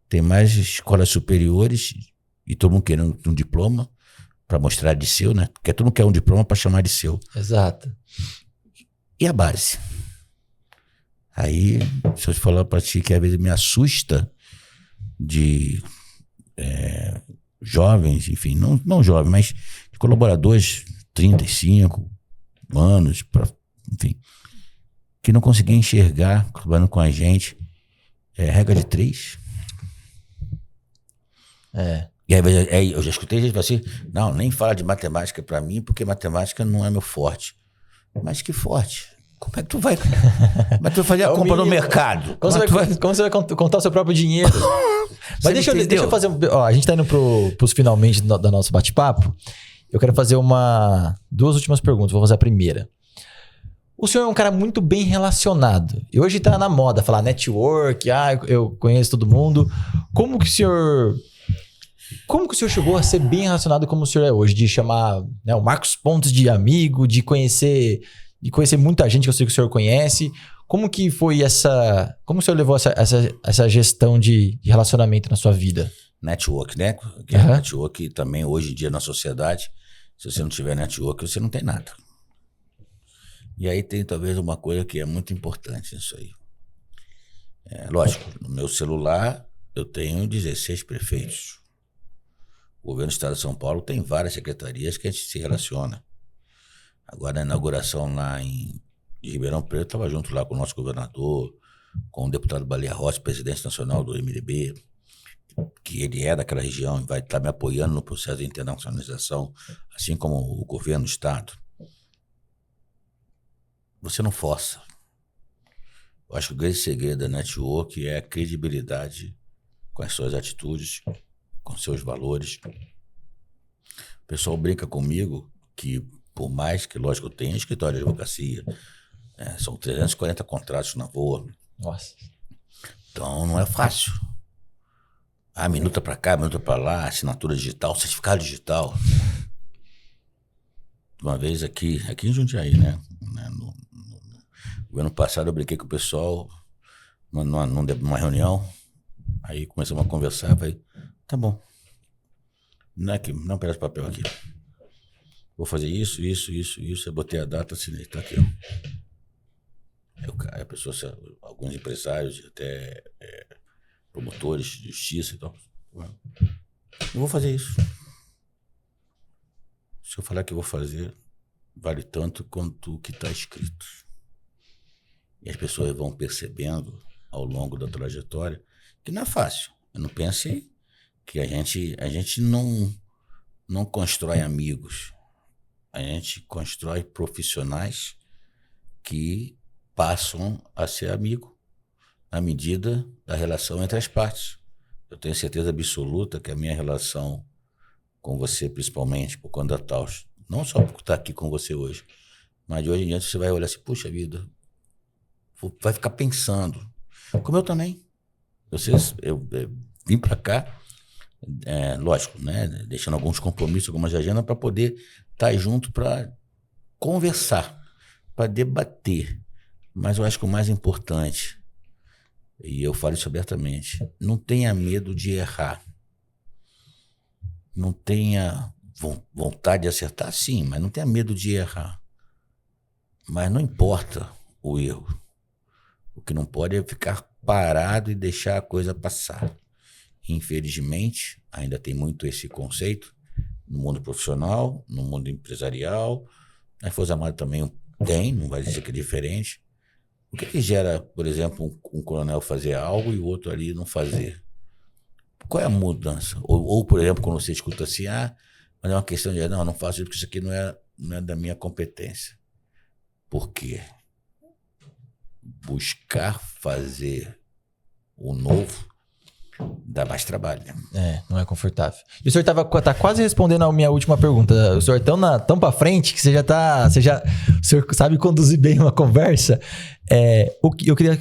Tem mais escolas superiores e todo mundo querendo um diploma para mostrar de seu, né? Porque todo mundo quer um diploma para chamar de seu. Exato. E a base? Aí, se eu falar para ti que às vezes me assusta de jovens, enfim, não jovens, mas de colaboradores, 35 anos, enfim, que não conseguiam enxergar, trabalhando com a gente, regra de 3. E aí eu já escutei gente falar assim, não, nem fala de matemática para mim, porque matemática não é meu forte. Mas que forte? Como é que tu vai fazer a compra no mercado? Como você vai contar o seu próprio dinheiro? Mas deixa eu fazer... a gente tá indo pros finalmente do nosso bate-papo. Eu quero fazer 2 últimas perguntas. Vou fazer a primeira. O senhor é um cara muito bem relacionado. E hoje tá na moda falar network, eu conheço todo mundo. Como que o senhor chegou a ser bem relacionado como o senhor é hoje? De chamar, né, o Marcos Pontes de amigo, de conhecer muita gente que eu sei que o senhor conhece. Como que foi como o senhor levou essa gestão de relacionamento na sua vida? Network, né? Que é network também hoje em dia na sociedade. Se você não tiver network, você não tem nada. E aí tem talvez uma coisa que é muito importante nisso aí. Lógico, no meu celular eu tenho 16 prefeitos. O governo do estado de São Paulo tem várias secretarias que a gente se relaciona. Agora, na inauguração lá em Ribeirão Preto, estava junto lá com o nosso governador, com o deputado Baleia Rossi, presidente nacional do MDB, que ele é daquela região e vai estar me apoiando no processo de internacionalização, assim como o governo do estado. Você não força. Eu acho que o grande segredo da network é a credibilidade com as suas atitudes, com seus valores. O pessoal brinca comigo que, por mais que, lógico, eu tenha escritório de advocacia, são 340 contratos na voa. Nossa. Então, não é fácil. Minuta para cá, minuta para lá, assinatura digital, certificado digital. Uma vez aqui em Jundiaí, né? No ano passado eu brinquei com o pessoal numa reunião, aí começamos a conversar, falei, tá bom. Não é aqui, não pega esse papel aqui. vou fazer isso. Eu botei a data, assinei, tá aqui, ó. Aí a pessoa, alguns empresários, até promotores de justiça e tal, eu vou fazer isso. Se eu falar que eu vou fazer, vale tanto quanto o que está escrito. E as pessoas vão percebendo ao longo da trajetória que não é fácil. Eu não pense que a gente não constrói amigos. A gente constrói profissionais que passam a ser amigo na medida da relação entre as partes. Eu tenho certeza absoluta que a minha relação com você, principalmente por conta da Taos, não só por estar aqui com você hoje, mas de hoje em diante você vai olhar assim, puxa vida, vai ficar pensando, como eu também. Eu vim para cá, lógico, né, deixando alguns compromissos, algumas agendas, para poder estar junto, para conversar, para debater. Mas eu acho que o mais importante, e eu falo isso abertamente, não tenha medo de errar. Não tenha vontade de acertar, sim, mas não tenha medo de errar. Mas não importa o erro. O que não pode é ficar parado e deixar a coisa passar. Infelizmente, ainda tem muito esse conceito no mundo profissional, no mundo empresarial. Na Força Armada também tem, não vai dizer que é diferente. O que gera, por exemplo, um coronel fazer algo e o outro ali não fazer? Qual é a mudança? Ou, por exemplo, quando você escuta assim, mas é uma questão de, não faço isso porque isso aqui não é da minha competência. Por quê? Buscar fazer o novo dá mais trabalho. Não é confortável. E o senhor tá quase respondendo a minha última pergunta. O senhor tão pra frente que o senhor sabe conduzir bem uma conversa. Eu queria,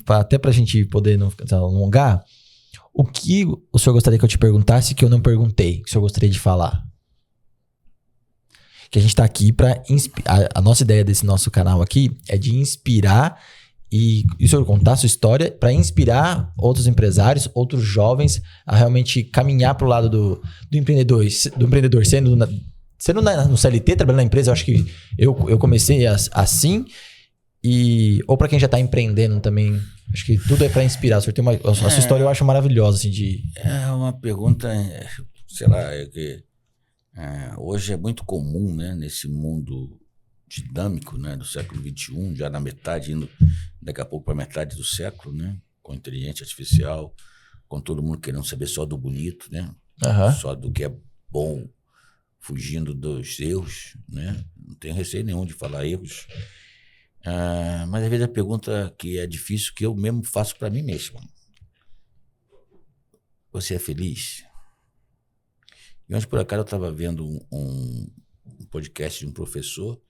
até pra gente poder não alongar, o que o senhor gostaria que eu te perguntasse que eu não perguntei, que o senhor gostaria de falar? Que a gente tá aqui pra inspirar. A nossa ideia desse nosso canal aqui é de inspirar e o senhor contar a sua história para inspirar outros empresários, outros jovens a realmente caminhar pro lado do empreendedor, sendo no CLT, trabalhando na empresa. Eu acho que eu comecei assim. Ou para quem já tá empreendendo também, acho que tudo é para inspirar. O senhor tem a sua história eu acho maravilhosa, assim, É uma pergunta, sei lá, hoje é muito comum, né, nesse mundo dinâmico, né, do século XXI, já na metade, indo daqui a pouco para metade do século, né, com inteligência artificial, com todo mundo querendo saber só do bonito, né, só do que é bom, fugindo dos erros, né, não tenho receio nenhum de falar erros. Mas às vezes a pergunta que é difícil, que eu mesmo faço para mim mesmo: você é feliz? E hoje, por acaso, eu estava vendo um podcast de um professor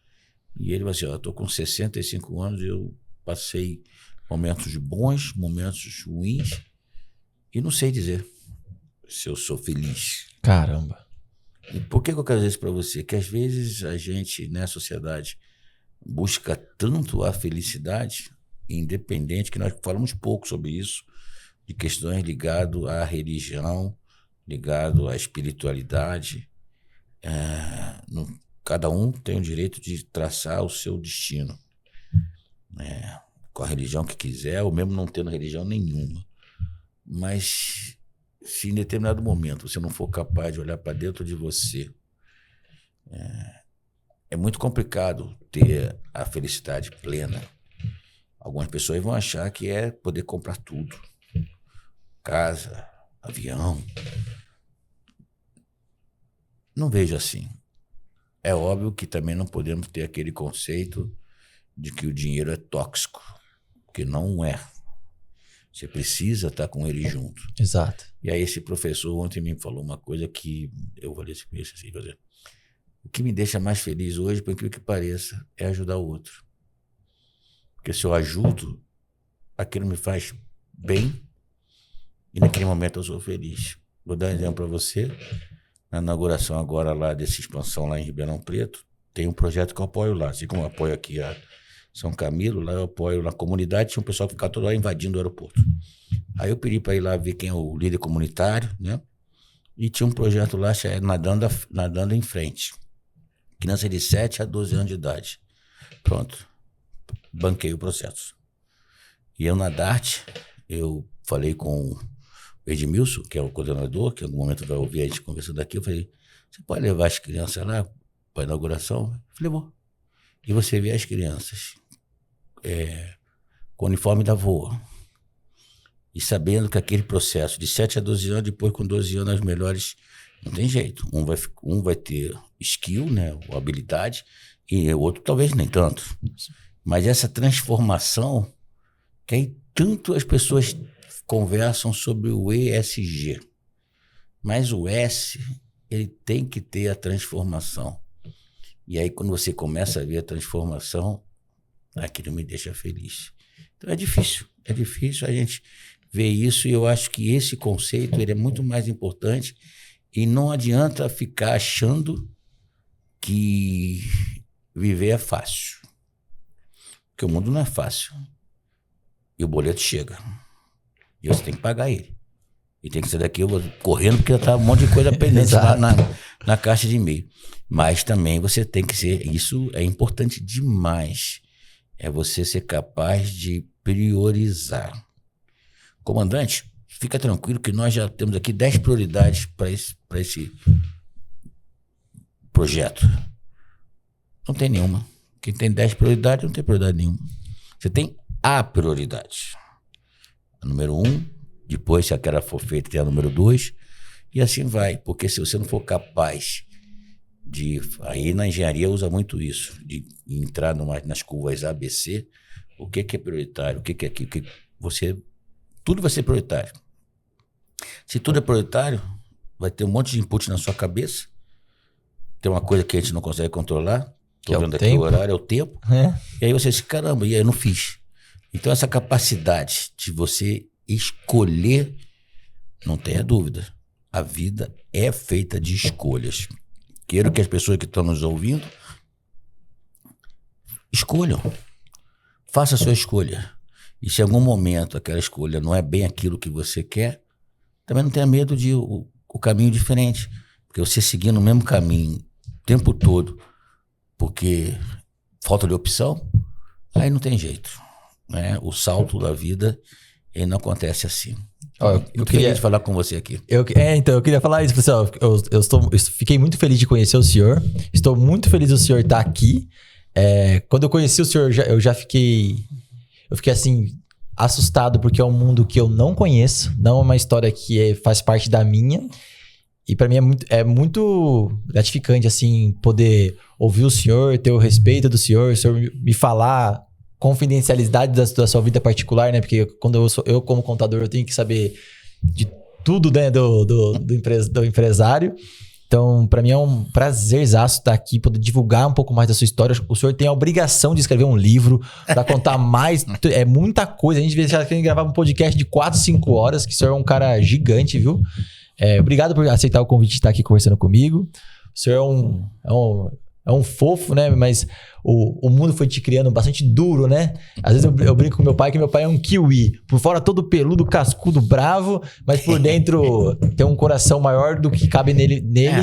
e ele falou assim, eu estou com 65 anos, eu passei momentos bons, momentos ruins e não sei dizer se eu sou feliz. Caramba. E por que eu quero dizer isso para você? Que às vezes a gente, né, sociedade, busca tanto a felicidade, independente, que nós falamos pouco sobre isso, de questões ligadas à religião, ligado à espiritualidade. Cada um tem o direito de traçar o seu destino, com a religião que quiser, ou mesmo não tendo religião nenhuma. Mas se em determinado momento você não for capaz de olhar para dentro de você, é muito complicado ter a felicidade plena. Algumas pessoas vão achar que é poder comprar tudo. Casa, avião. Não vejo assim. É óbvio que também não podemos ter aquele conceito de que o dinheiro é tóxico, porque não é. Você precisa estar com ele junto. Exato. E aí esse professor ontem me falou uma coisa que eu falei assim, o que me deixa mais feliz hoje, por incrível que pareça, é ajudar o outro. Porque se eu ajudo, aquilo me faz bem e naquele momento eu sou feliz. Vou dar um exemplo para você. Na inauguração agora lá dessa expansão lá em Ribeirão Preto, tem um projeto que eu apoio lá. Assim como eu apoio aqui a São Camilo, lá eu apoio na comunidade, tinha um pessoal que ficava todo lá invadindo o aeroporto. Aí eu pedi para ir lá ver quem é o líder comunitário, né? E tinha um projeto lá nadando em frente. Criança de 7 a 12 anos de idade. Pronto. Banquei o processo. E eu na DART, eu falei com o Edmilson, que é o coordenador, que em algum momento vai ouvir a gente conversando aqui. Eu falei, você pode levar as crianças lá para a inauguração? Eu falei, vou. E você vê as crianças com o uniforme da VOA. E sabendo que aquele processo de 7 a 12 anos, depois com 12 anos, as melhores, não tem jeito. Um vai ter skill, né, ou habilidade, e o outro talvez nem tanto. Mas essa transformação, que aí tanto as pessoas conversam sobre o ESG. Mas o S, ele tem que ter a transformação. E aí quando você começa a ver a transformação, aquilo me deixa feliz. Então é difícil a gente ver isso, e eu acho que esse conceito ele é muito mais importante, e não adianta ficar achando que viver é fácil. Porque o mundo não é fácil. E o boleto chega. E você tem que pagar ele. E tem que sair daqui, eu vou correndo, porque tá um monte de coisa pendente lá na caixa de e-mail. Mas também você tem que ser, isso é importante demais, é você ser capaz de priorizar. Comandante, fica tranquilo que nós já temos aqui 10 prioridades para esse projeto. Não tem nenhuma. Quem tem 10 prioridades não tem prioridade nenhuma. Você tem a prioridade. A número 1, depois, se aquela for feita, tem a número 2, e assim vai. Porque se você não for capaz de... Aí na engenharia usa muito isso, de entrar nas curvas ABC, o que é prioritário, o que é aquilo, tudo vai ser prioritário. Se tudo é prioritário, vai ter um monte de input na sua cabeça, tem uma coisa que a gente não consegue controlar, estou vendo aqui o horário, é o tempo, e aí você diz, caramba, e aí eu não fiz. Então essa capacidade de você escolher, não tenha dúvida, a vida é feita de escolhas. Quero que as pessoas que estão nos ouvindo escolham, faça a sua escolha. E se em algum momento aquela escolha não é bem aquilo que você quer, também não tenha medo de o caminho diferente, porque você seguindo o mesmo caminho o tempo todo, porque falta de opção, aí não tem jeito, né? O salto da vida, ele não acontece assim. Eu queria falar com você aqui. Então, eu queria falar isso, pessoal. Eu fiquei muito feliz de conhecer o senhor. Estou muito feliz do senhor estar aqui. Quando eu conheci o senhor, eu fiquei assim, assustado, porque é um mundo que eu não conheço. Não é uma história que faz parte da minha. E para mim é muito gratificante, assim, poder ouvir o senhor, ter o respeito do senhor me falar confidencialidade da sua vida particular, né? Porque quando eu como contador, eu tenho que saber de tudo, né? do empresário. Então, para mim é um prazerzaço estar aqui, poder divulgar um pouco mais da sua história. O senhor tem a obrigação de escrever um livro para contar mais. É muita coisa. A gente já quer gravar um podcast de 4, 5 horas, que o senhor é um cara gigante, viu? Obrigado por aceitar o convite de estar aqui conversando comigo. O senhor é um fofo, né? Mas o mundo foi te criando bastante duro, né? Às vezes eu brinco com meu pai, que meu pai é um kiwi. Por fora todo peludo, cascudo, bravo, mas por dentro tem um coração maior do que cabe nele.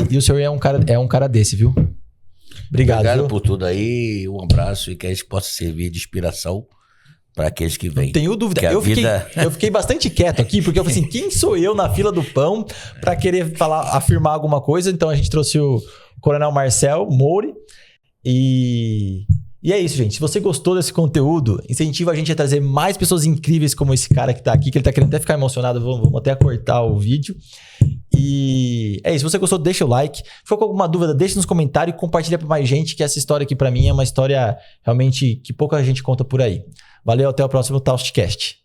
E o senhor é um cara desse, viu? Obrigado por tudo aí, um abraço, e que a gente possa servir de inspiração para aqueles que vêm. Não tenho dúvida. Eu fiquei bastante quieto aqui, porque eu falei assim, quem sou eu na fila do pão para querer afirmar alguma coisa? Então a gente trouxe o Coronel Marcel Moure. E é isso, gente. Se você gostou desse conteúdo, incentiva a gente a trazer mais pessoas incríveis como esse cara que tá aqui, que ele tá querendo até ficar emocionado. Vamos até cortar o vídeo. E é isso. Se você gostou, deixa o like. Se ficou com alguma dúvida, deixa nos comentários e compartilha pra mais gente, que essa história aqui pra mim é uma história realmente que pouca gente conta por aí. Valeu, até o próximo Toastcast.